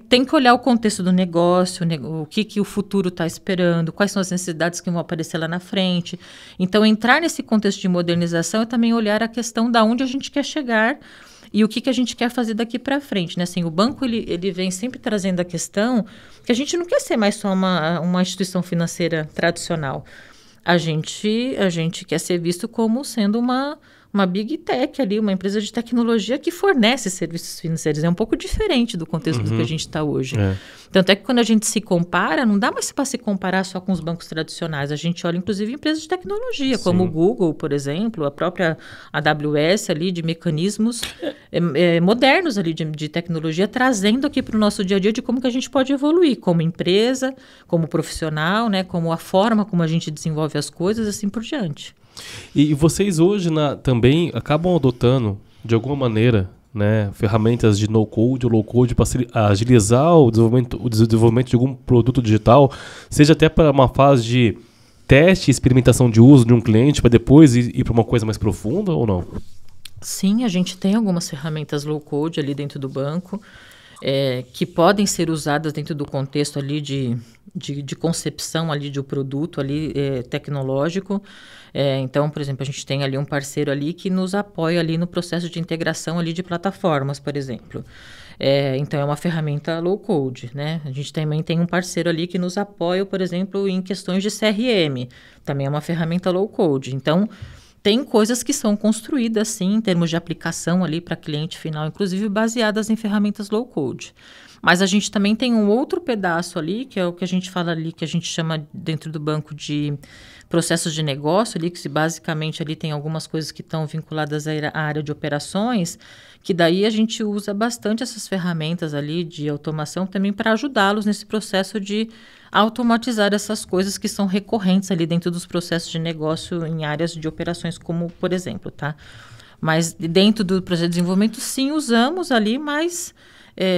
tem que olhar o contexto do negócio, o que o futuro está esperando, quais são as necessidades que vão aparecer lá na frente. Então, entrar nesse contexto de modernização é também olhar a questão de onde a gente quer chegar e o que a gente quer fazer daqui para frente, né? Assim, o banco ele vem sempre trazendo a questão que a gente não quer ser mais só uma instituição financeira tradicional. A gente quer ser visto como sendo uma big tech ali, uma empresa de tecnologia que fornece serviços financeiros. É um pouco diferente do contexto do que a gente está hoje. Tanto é que quando a gente se compara, não dá mais para se comparar só com os bancos tradicionais. A gente olha, inclusive, empresas de tecnologia, como o Google, por exemplo, a própria AWS ali, de mecanismos modernos ali de tecnologia, trazendo aqui para o nosso dia a dia de como que a gente pode evoluir como empresa, como profissional, né, como a forma como a gente desenvolve as coisas, assim por diante. E vocês hoje também acabam adotando, de alguma maneira, né, ferramentas de no-code ou low-code para agilizar o desenvolvimento de algum produto digital, seja até para uma fase de teste e experimentação de uso de um cliente, para depois ir para uma coisa mais profunda ou não? Sim, a gente tem algumas ferramentas low-code ali dentro do banco, que podem ser usadas dentro do contexto ali de concepção ali de um produto ali tecnológico. Então, por exemplo, a gente tem ali um parceiro ali que nos apoia ali no processo de integração ali de plataformas, por exemplo. Então, é uma ferramenta low-code, né? A gente também tem um parceiro ali que nos apoia, por exemplo, em questões de CRM. Também é uma ferramenta low-code. Então, tem coisas que são construídas, sim, em termos de aplicação ali para cliente final, inclusive baseadas em ferramentas low-code. Mas a gente também tem um outro pedaço ali, que é o que a gente fala ali, que a gente chama dentro do banco de processos de negócio ali, que basicamente ali tem algumas coisas que estão vinculadas à área de operações, que daí a gente usa bastante essas ferramentas ali de automação também para ajudá-los nesse processo de automatizar essas coisas que são recorrentes ali dentro dos processos de negócio em áreas de operações, como por exemplo, tá? Mas dentro do processo de desenvolvimento, sim, usamos ali, mas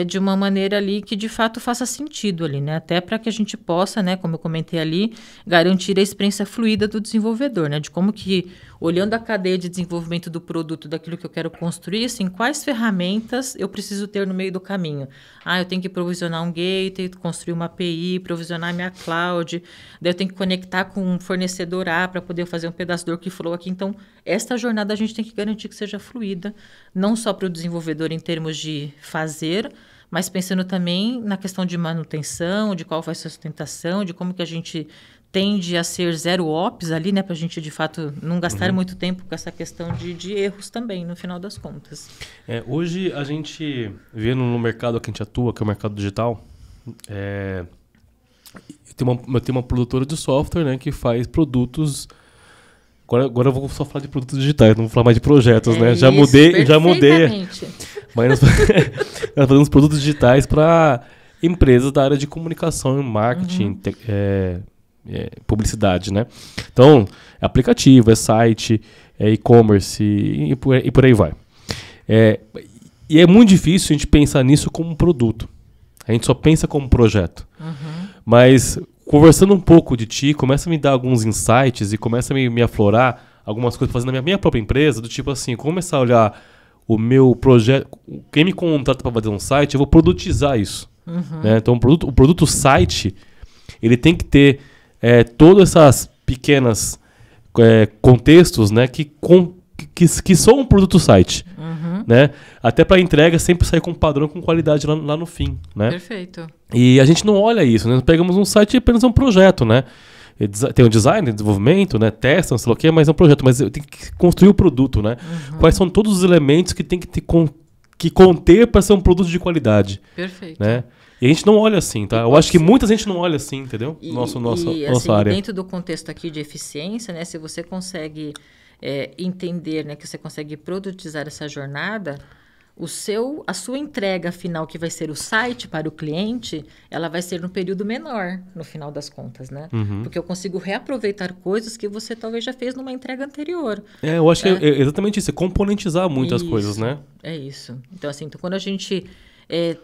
de uma maneira ali que de fato faça sentido ali, né? Até para que a gente possa, né, como eu comentei ali, garantir a experiência fluida do desenvolvedor, né? De como que, olhando a cadeia de desenvolvimento do produto, daquilo que eu quero construir, assim, quais ferramentas eu preciso ter no meio do caminho? Eu tenho que provisionar um gateway, construir uma API, provisionar minha cloud, daí eu tenho que conectar com um fornecedor A para poder fazer um pedaço do workflow aqui. Então, esta jornada a gente tem que garantir que seja fluida, não só para o desenvolvedor em termos de fazer, mas pensando também na questão de manutenção, de qual vai ser a sustentação, de como que a gente tende a ser zero ops ali, né, para a gente de fato não gastar muito tempo com essa questão de erros também, no final das contas. Hoje a gente vê no mercado que a gente atua, que é o mercado digital, eu tenho uma produtora de software, né, que faz produtos. Agora eu vou só falar de produtos digitais, não vou falar mais de projetos, né? Já mudei. Mas nós fazemos produtos digitais para empresas da área de comunicação, marketing, publicidade, né? Então, é aplicativo, é site, é e-commerce e por aí vai. E é muito difícil a gente pensar nisso como um produto. A gente só pensa como projeto. Mas conversando um pouco de ti, começa a me dar alguns insights e começa a me aflorar algumas coisas fazendo na minha própria empresa, do tipo assim, começar a olhar o meu projeto, quem me contrata para fazer um site, eu vou produtizar isso. Né? Então, o produto site, ele tem que ter todas essas pequenas contextos, né, que são um produto site. Né? Até para a entrega sempre sair com um padrão com qualidade lá no fim. Né? Perfeito. E a gente não olha isso, né? Nós pegamos um site e apenas um projeto, né? Tem um design, desenvolvimento, né? Testa, não sei o que, mas é um projeto. Mas eu tenho que construir o produto, né? Quais são todos os elementos que tem que conter para ser um produto de qualidade. Perfeito. Né? E a gente não olha assim, tá? Eu acho que muita gente não olha assim, entendeu? Nossa assim, área. Dentro do contexto aqui de eficiência, né? Se você consegue entender, né, que você consegue produtizar essa jornada, a sua entrega final, que vai ser o site para o cliente, ela vai ser num período menor, no final das contas, né? Porque eu consigo reaproveitar coisas que você talvez já fez numa entrega anterior. Eu acho que é exatamente isso, é componentizar muitas coisas, né? É isso. Então, assim, quando a gente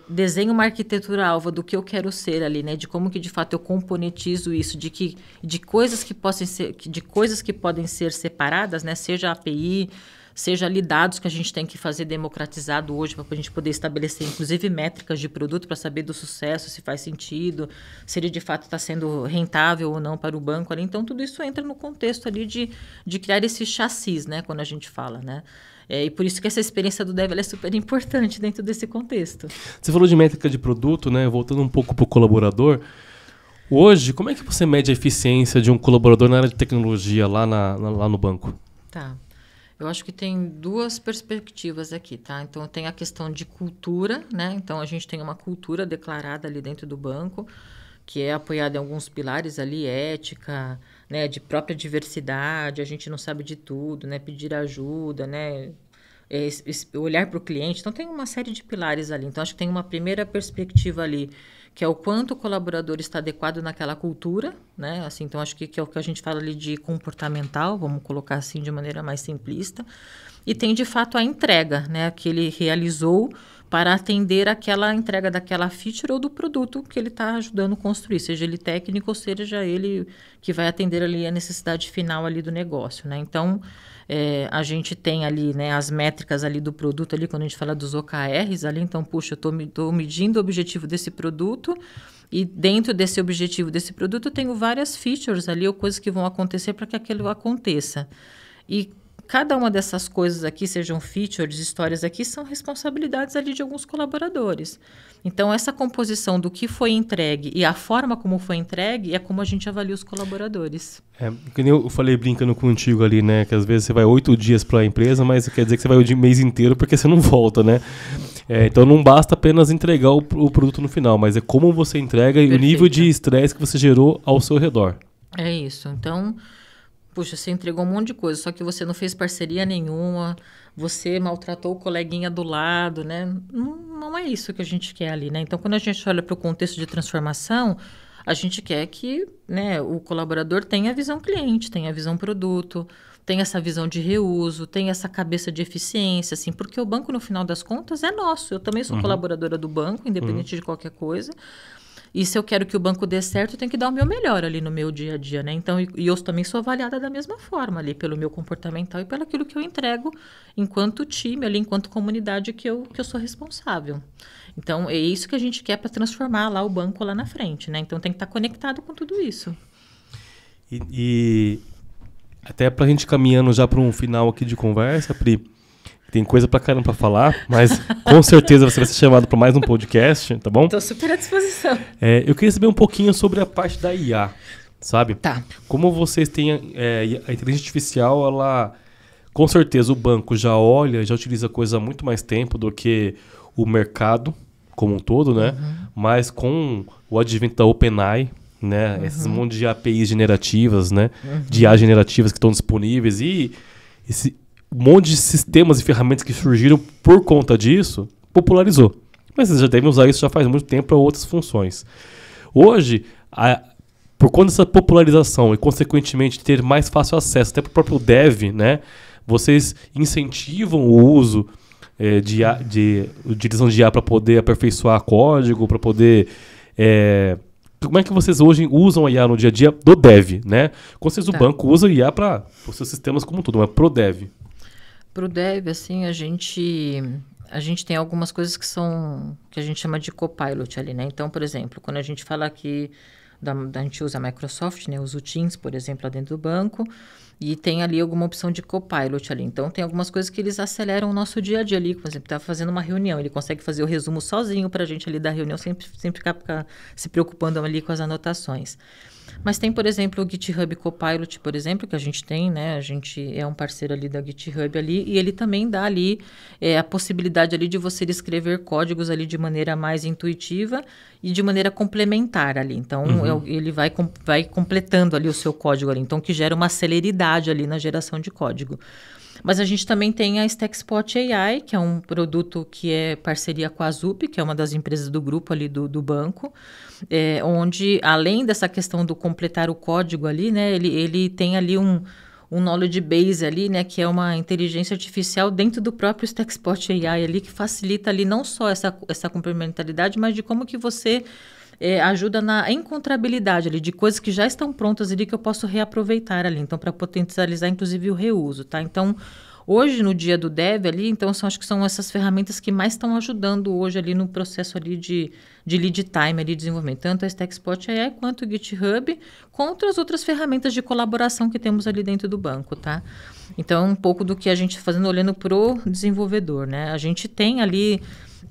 desenha uma arquitetura alva do que eu quero ser ali, né? De como que, de fato, eu componentizo isso, de coisas que podem ser separadas, né? Seja a API, seja ali dados que a gente tem que fazer democratizado hoje para a gente poder estabelecer, inclusive, métricas de produto para saber do sucesso, se faz sentido, se ele de fato está sendo rentável ou não para o banco ali. Então, tudo isso entra no contexto ali de criar esse chassis, né? Quando a gente fala, né? E por isso que essa experiência do Dev é super importante dentro desse contexto. Você falou de métrica de produto, né? Voltando um pouco para o colaborador. Hoje, como é que você mede a eficiência de um colaborador na área de tecnologia lá no banco? Tá. Eu acho que tem duas perspectivas aqui, tá? Então, tem a questão de cultura, né? Então, a gente tem uma cultura declarada ali dentro do banco, que é apoiada em alguns pilares ali, ética, né? De própria diversidade, a gente não sabe de tudo, né? Pedir ajuda, né? Olhar para o cliente. Então, tem uma série de pilares ali. Então, acho que tem uma primeira perspectiva ali, que é o quanto o colaborador está adequado naquela cultura, né? Assim, então, acho que é o que a gente fala ali de comportamental, vamos colocar assim de maneira mais simplista. E tem, de fato, a entrega, né? Que ele realizou para atender aquela entrega daquela feature ou do produto que ele está ajudando a construir, seja ele técnico ou seja ele que vai atender ali a necessidade final ali do negócio, né? Então, a gente tem ali, né, as métricas ali do produto ali, quando a gente fala dos OKRs ali, então, puxa, eu estou medindo o objetivo desse produto e dentro desse objetivo desse produto eu tenho várias features ali ou coisas que vão acontecer para que aquilo aconteça. E cada uma dessas coisas aqui, sejam features, histórias aqui, são responsabilidades ali de alguns colaboradores. Então, essa composição do que foi entregue e a forma como foi entregue é como a gente avalia os colaboradores. Que nem eu falei brincando contigo ali, né? Que às vezes você vai 8 dias para a empresa, mas quer dizer que você vai o mês inteiro porque você não volta, né? Então, não basta apenas entregar o produto no final, mas é como você entrega e o nível de estresse que você gerou ao seu redor. É isso. Então, puxa, você entregou um monte de coisa, só que você não fez parceria nenhuma, você maltratou o coleguinha do lado, né? Não é isso que a gente quer ali, né? Então, quando a gente olha para o contexto de transformação, a gente quer que, né, o colaborador tenha a visão cliente, tenha a visão produto, tenha essa visão de reuso, tenha essa cabeça de eficiência, assim, porque o banco, no final das contas, é nosso. Eu também sou colaboradora do banco, independente de qualquer coisa. E se eu quero que o banco dê certo, eu tenho que dar o meu melhor ali no meu dia a dia, né? Então, e eu também sou avaliada da mesma forma ali, pelo meu comportamental e pelo aquilo que eu entrego enquanto time ali, enquanto comunidade que eu sou responsável. Então, é isso que a gente quer para transformar lá o banco lá na frente, né? Então, tem que estar conectado com tudo isso. E até para a gente caminhando já para um final aqui de conversa, Pri, tem coisa pra caramba pra falar, mas com certeza você vai ser chamado para mais um podcast, tá bom? Tô super à disposição. Eu queria saber um pouquinho sobre a parte da IA, sabe? Tá. Como vocês têm a inteligência artificial, ela, com certeza o banco já olha, já utiliza coisa há muito mais tempo do que o mercado como um todo, né? Mas com o advento da OpenAI, né? Esses monte de APIs generativas, né? De IA generativas que estão disponíveis e esse um monte de sistemas e ferramentas que surgiram por conta disso, popularizou. Mas vocês já devem usar isso já faz muito tempo para outras funções. Hoje, por conta dessa popularização e, consequentemente, ter mais fácil acesso até para o próprio dev, né, vocês incentivam o uso de utilização de IA para poder aperfeiçoar código, para poder... como é que vocês hoje usam a IA no dia a dia do dev, né? Com certeza o banco usa a IA para os seus sistemas como um todo, mas pro dev. Pro dev, assim, a gente tem algumas coisas que a gente chama de copilot ali, né? Então, por exemplo, quando a gente fala aqui, a gente usa a Microsoft, né? Usa o Teams, por exemplo, lá dentro do banco, e tem ali alguma opção de copilot ali. Então, tem algumas coisas que eles aceleram o nosso dia a dia ali. Por exemplo, tá fazendo uma reunião, ele consegue fazer o resumo sozinho pra gente ali da reunião, sempre ficar se preocupando ali com as anotações. Mas tem, por exemplo, o GitHub Copilot, por exemplo, que a gente tem, né? A gente é um parceiro ali da GitHub ali, e ele também dá ali a possibilidade ali de você escrever códigos ali de maneira mais intuitiva e de maneira complementar ali. Então, ele vai completando ali o seu código ali, então que gera uma celeridade ali na geração de código. Mas a gente também tem a StackSpot AI, que é um produto que é parceria com a Zup, que é uma das empresas do grupo ali do banco, onde, além dessa questão do completar o código ali, né, ele tem ali um knowledge base ali, né, que é uma inteligência artificial dentro do próprio StackSpot AI ali, que facilita ali não só essa complementaridade, mas de como que você ajuda na encontrabilidade ali, de coisas que já estão prontas ali que eu posso reaproveitar ali, então para potencializar inclusive o reuso, tá? Então, hoje no dia do dev ali, então acho que são essas ferramentas que mais estão ajudando hoje ali no processo ali de lead time ali de desenvolvimento, tanto a StackSpot AI quanto o GitHub, contra as outras ferramentas de colaboração que temos ali dentro do banco, tá? Então, um pouco do que a gente está fazendo olhando pro desenvolvedor, né? A gente tem ali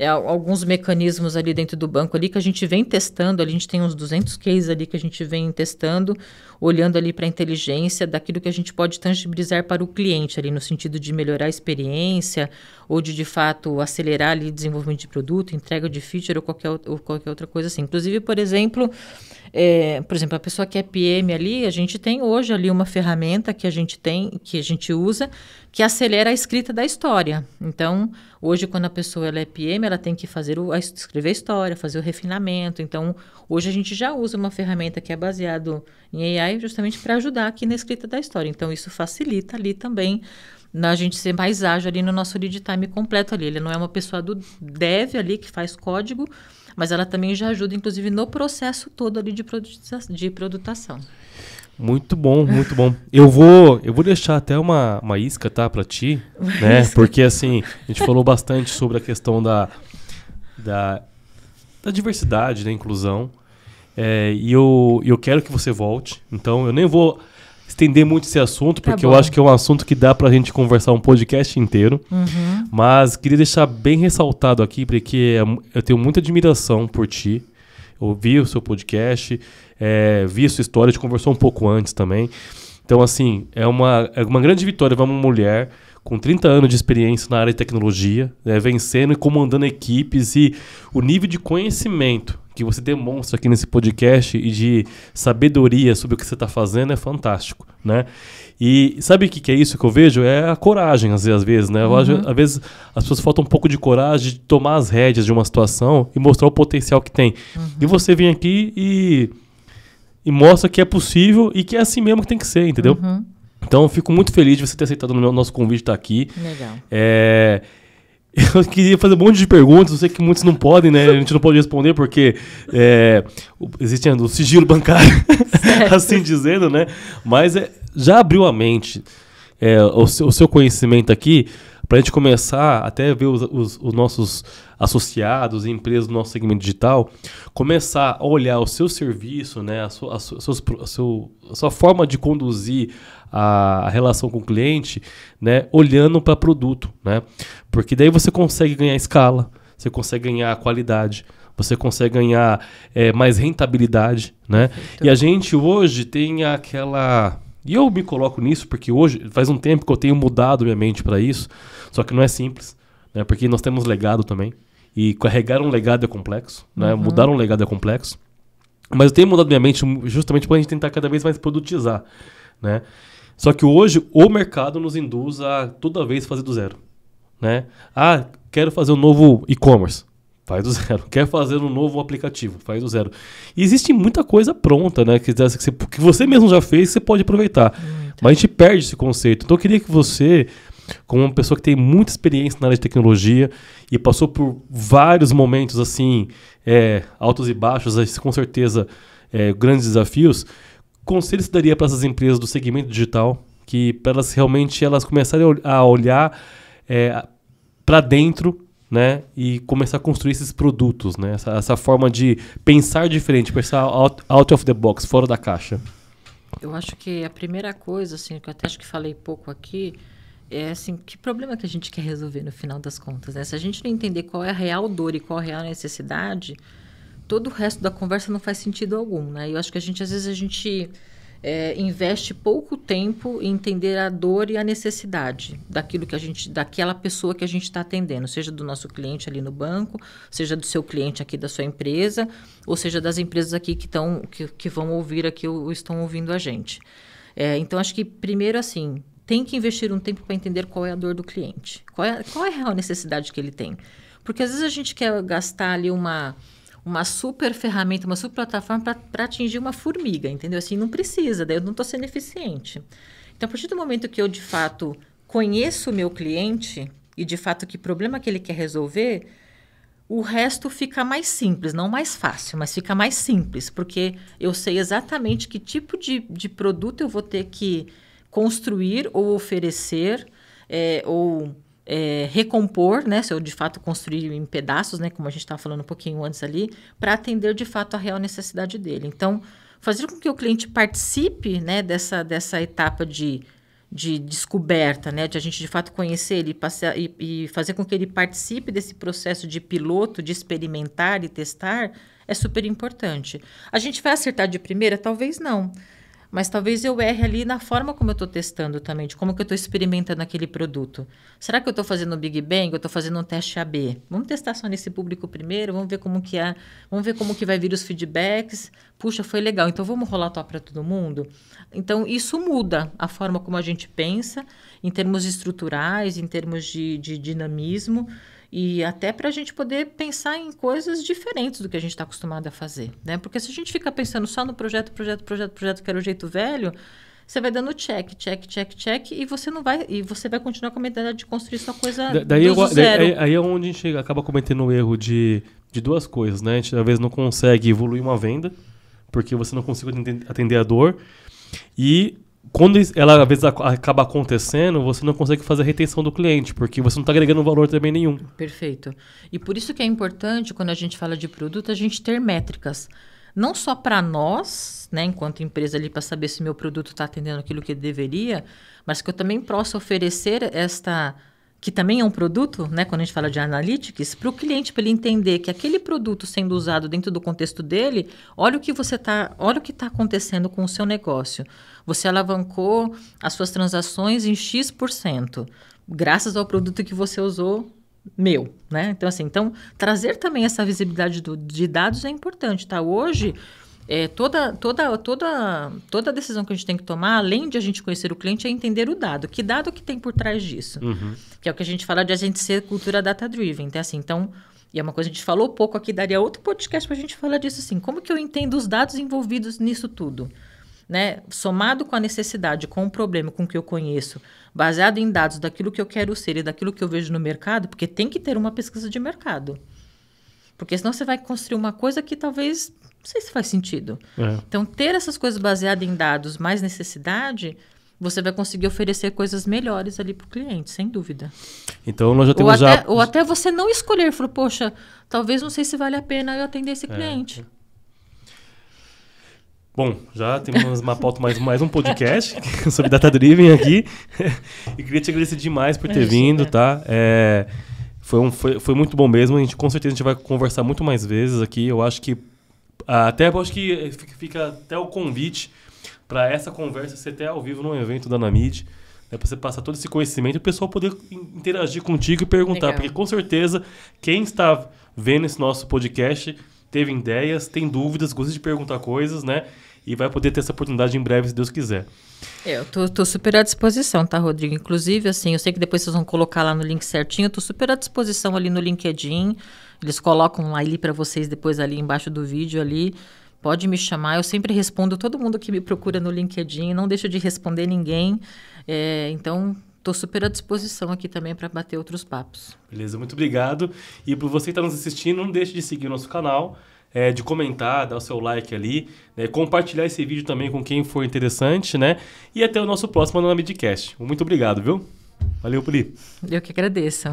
alguns mecanismos ali dentro do banco ali que a gente vem testando, ali a gente tem uns 200 cases ali que a gente vem testando, olhando ali para a inteligência daquilo que a gente pode tangibilizar para o cliente ali no sentido de melhorar a experiência ou de fato acelerar ali o desenvolvimento de produto, entrega de feature ou qualquer outra coisa assim. Inclusive, por exemplo, a pessoa que é PM ali, a gente tem hoje ali uma ferramenta que a gente usa, que acelera a escrita da história. Então, hoje, quando a pessoa ela é PM, ela tem que escrever a história, fazer o refinamento. Então, hoje a gente já usa uma ferramenta que é baseada em AI justamente para ajudar aqui na escrita da história. Então, isso facilita ali também a gente ser mais ágil ali no nosso lead time completo ali. Ele não é uma pessoa do dev ali que faz código, mas ela também já ajuda, inclusive, no processo todo ali de produtação. Muito bom, muito bom. Eu vou deixar até uma isca, tá, pra ti, né? Porque, assim, a gente falou bastante sobre a questão da diversidade, da inclusão. E eu quero que você volte. Então, eu nem vou estender muito esse assunto, porque eu acho que é um assunto que dá pra gente conversar um podcast inteiro. Uhum. Mas queria deixar bem ressaltado aqui, porque eu tenho muita admiração por ti. Eu vi o seu podcast, vi a sua história, a gente conversou um pouco antes também. Então, assim, é uma grande vitória ver uma mulher com 30 anos de experiência na área de tecnologia, vencendo e comandando equipes, e o nível de conhecimento que você demonstra aqui nesse podcast e de sabedoria sobre o que você está fazendo é fantástico, né? E sabe o que é isso que eu vejo? É a coragem, às vezes, né? Às vezes as pessoas faltam um pouco de coragem de tomar as rédeas de uma situação e mostrar o potencial que tem. E você vem aqui e mostra que é possível e que é assim mesmo que tem que ser, entendeu? Então, eu fico muito feliz de você ter aceitado o nosso convite de estar aqui. Legal. Eu queria fazer um monte de perguntas, eu sei que muitos não podem, né? A gente não pode responder porque existe o sigilo bancário, assim dizendo, né? Mas já abriu a mente o seu conhecimento aqui para a gente começar até ver os nossos associados e empresas do nosso segmento digital, começar a olhar o seu serviço, né? a sua forma de conduzir a relação com o cliente, né, olhando para produto, né? Porque daí você consegue ganhar escala, você consegue ganhar qualidade, você consegue ganhar mais rentabilidade, né? Então, e a gente hoje tem aquela... E eu me coloco nisso porque hoje faz um tempo que eu tenho mudado minha mente para isso, só que não é simples, né? Porque nós temos legado também, e carregar um legado é complexo, né? Mudar um legado é complexo, mas eu tenho mudado minha mente justamente para a gente tentar cada vez mais produtizar, né? Só que hoje o mercado nos induz a toda vez fazer do zero, né? Ah, quero fazer um novo e-commerce, faz do zero. Quer fazer um novo aplicativo, faz do zero. E existe muita coisa pronta, né? Que você mesmo já fez, você pode aproveitar. Mas a gente perde esse conceito. Então eu queria que você, como uma pessoa que tem muita experiência na área de tecnologia e passou por vários momentos assim, altos e baixos, com certeza grandes desafios, conselho você daria para essas empresas do segmento digital, que para elas realmente começarem a olhar para dentro, né, e começar a construir esses produtos, né, essa forma de pensar diferente, pensar out of the box, fora da caixa? Eu acho que a primeira coisa, assim, que eu até acho que falei pouco aqui, é assim, que problema que a gente quer resolver no final das contas, né? Se a gente não entender qual é a real dor e qual é a real necessidade, todo o resto da conversa não faz sentido algum, né? Eu acho que às vezes a gente investe pouco tempo em entender a dor e a necessidade daquela pessoa que a gente está atendendo, seja do nosso cliente ali no banco, seja do seu cliente aqui da sua empresa, ou seja das empresas aqui que vão ouvir aqui ou estão ouvindo a gente. Então, acho que primeiro, assim, tem que investir um tempo para entender qual é a dor do cliente, qual é a real necessidade que ele tem. Porque às vezes a gente quer gastar ali uma super ferramenta, uma super plataforma para atingir uma formiga, entendeu? Assim, não precisa, daí eu não estou sendo eficiente. Então, a partir do momento que eu, de fato, conheço o meu cliente e, de fato, que problema que ele quer resolver, o resto fica mais simples, não mais fácil, mas fica mais simples, porque eu sei exatamente que tipo de produto eu vou ter que construir ou oferecer, recompor, né, se eu de fato construir em pedaços, né, como a gente estava falando um pouquinho antes ali, para atender de fato a real necessidade dele. Então, fazer com que o cliente participe, né, dessa etapa de descoberta, né, de a gente de fato conhecer ele e fazer com que ele participe desse processo de piloto, de experimentar e testar, é super importante. A gente vai acertar de primeira? Talvez não. Mas talvez eu erre ali na forma como eu estou testando também, de como que eu estou experimentando aquele produto. Será que eu estou fazendo um Big Bang ou eu estou fazendo um teste AB? Vamos testar só nesse público primeiro, vamos ver como que é, vamos ver como que vai vir os feedbacks. Puxa, foi legal, então vamos rolar top para todo mundo? Então, isso muda a forma como a gente pensa, em termos estruturais, em termos de dinamismo, e até para a gente poder pensar em coisas diferentes do que a gente está acostumado a fazer, né? Porque se a gente fica pensando só no projeto, que era o jeito velho, você vai dando check, e você vai continuar com a mentalidade de construir sua coisa do zero. Aí é onde a gente acaba cometendo o erro de duas coisas, né? A gente às vezes não consegue evoluir uma venda, porque você não consegue atender a dor, e quando ela às vezes acaba acontecendo, você não consegue fazer a retenção do cliente, porque você não está agregando valor também nenhum. Perfeito. E por isso que é importante, quando a gente fala de produto, a gente ter métricas. Não só para nós, né, enquanto empresa ali, para saber se meu produto está atendendo aquilo que deveria, mas que eu também possa oferecer que também é um produto, né, quando a gente fala de analytics, para o cliente, para ele entender que aquele produto sendo usado dentro do contexto dele, olha o que está acontecendo com o seu negócio. Você alavancou as suas transações em X%, graças ao produto que você usou né? Então, assim, trazer também essa visibilidade de dados é importante, tá? Hoje, toda decisão que a gente tem que tomar, além de a gente conhecer o cliente, é entender o dado. Que dado que tem por trás disso? Uhum. Que é o que a gente fala de a gente ser cultura data-driven. Então, e é uma coisa que a gente falou pouco aqui, daria outro podcast para a gente falar disso, assim. Como que eu entendo os dados envolvidos nisso tudo? Né? Somado com a necessidade, com o problema, com o que eu conheço, baseado em dados daquilo que eu quero ser e daquilo que eu vejo no mercado, porque tem que ter uma pesquisa de mercado. Porque senão você vai construir uma coisa que talvez, não sei se faz sentido. Então, ter essas coisas baseadas em dados mais necessidade, você vai conseguir oferecer coisas melhores ali para o cliente, sem dúvida. Então, nós já temos ou até você não escolher, falou, poxa, talvez não sei se vale a pena eu atender esse cliente. Bom, já temos uma pauta, mais um podcast sobre Data Driven aqui. E queria te agradecer demais por ter vindo, tá? Foi muito bom mesmo. Com certeza a gente vai conversar muito mais vezes aqui. Eu acho que fica até o convite para essa conversa ser até ao vivo num evento da Namid, né, para você passar todo esse conhecimento e o pessoal poder interagir contigo e perguntar. Legal. Porque com certeza quem está vendo esse nosso podcast teve ideias, tem dúvidas, gosta de perguntar coisas, né? E vai poder ter essa oportunidade em breve, se Deus quiser. Eu tô super à disposição, tá, Rodrigo? Inclusive, assim, eu sei que depois vocês vão colocar lá no link certinho, eu tô super à disposição ali no LinkedIn, eles colocam ali para vocês depois ali embaixo do vídeo ali, pode me chamar, eu sempre respondo todo mundo que me procura no LinkedIn, não deixo de responder ninguém, então estou super à disposição aqui também para bater outros papos. Beleza, muito obrigado. E para você que está nos assistindo, não deixe de seguir o nosso canal, de comentar, dar o seu like ali, né, compartilhar esse vídeo também com quem for interessante, né? E até o nosso próximo Namidcast. Muito obrigado, viu? Valeu, Poli. Eu que agradeço.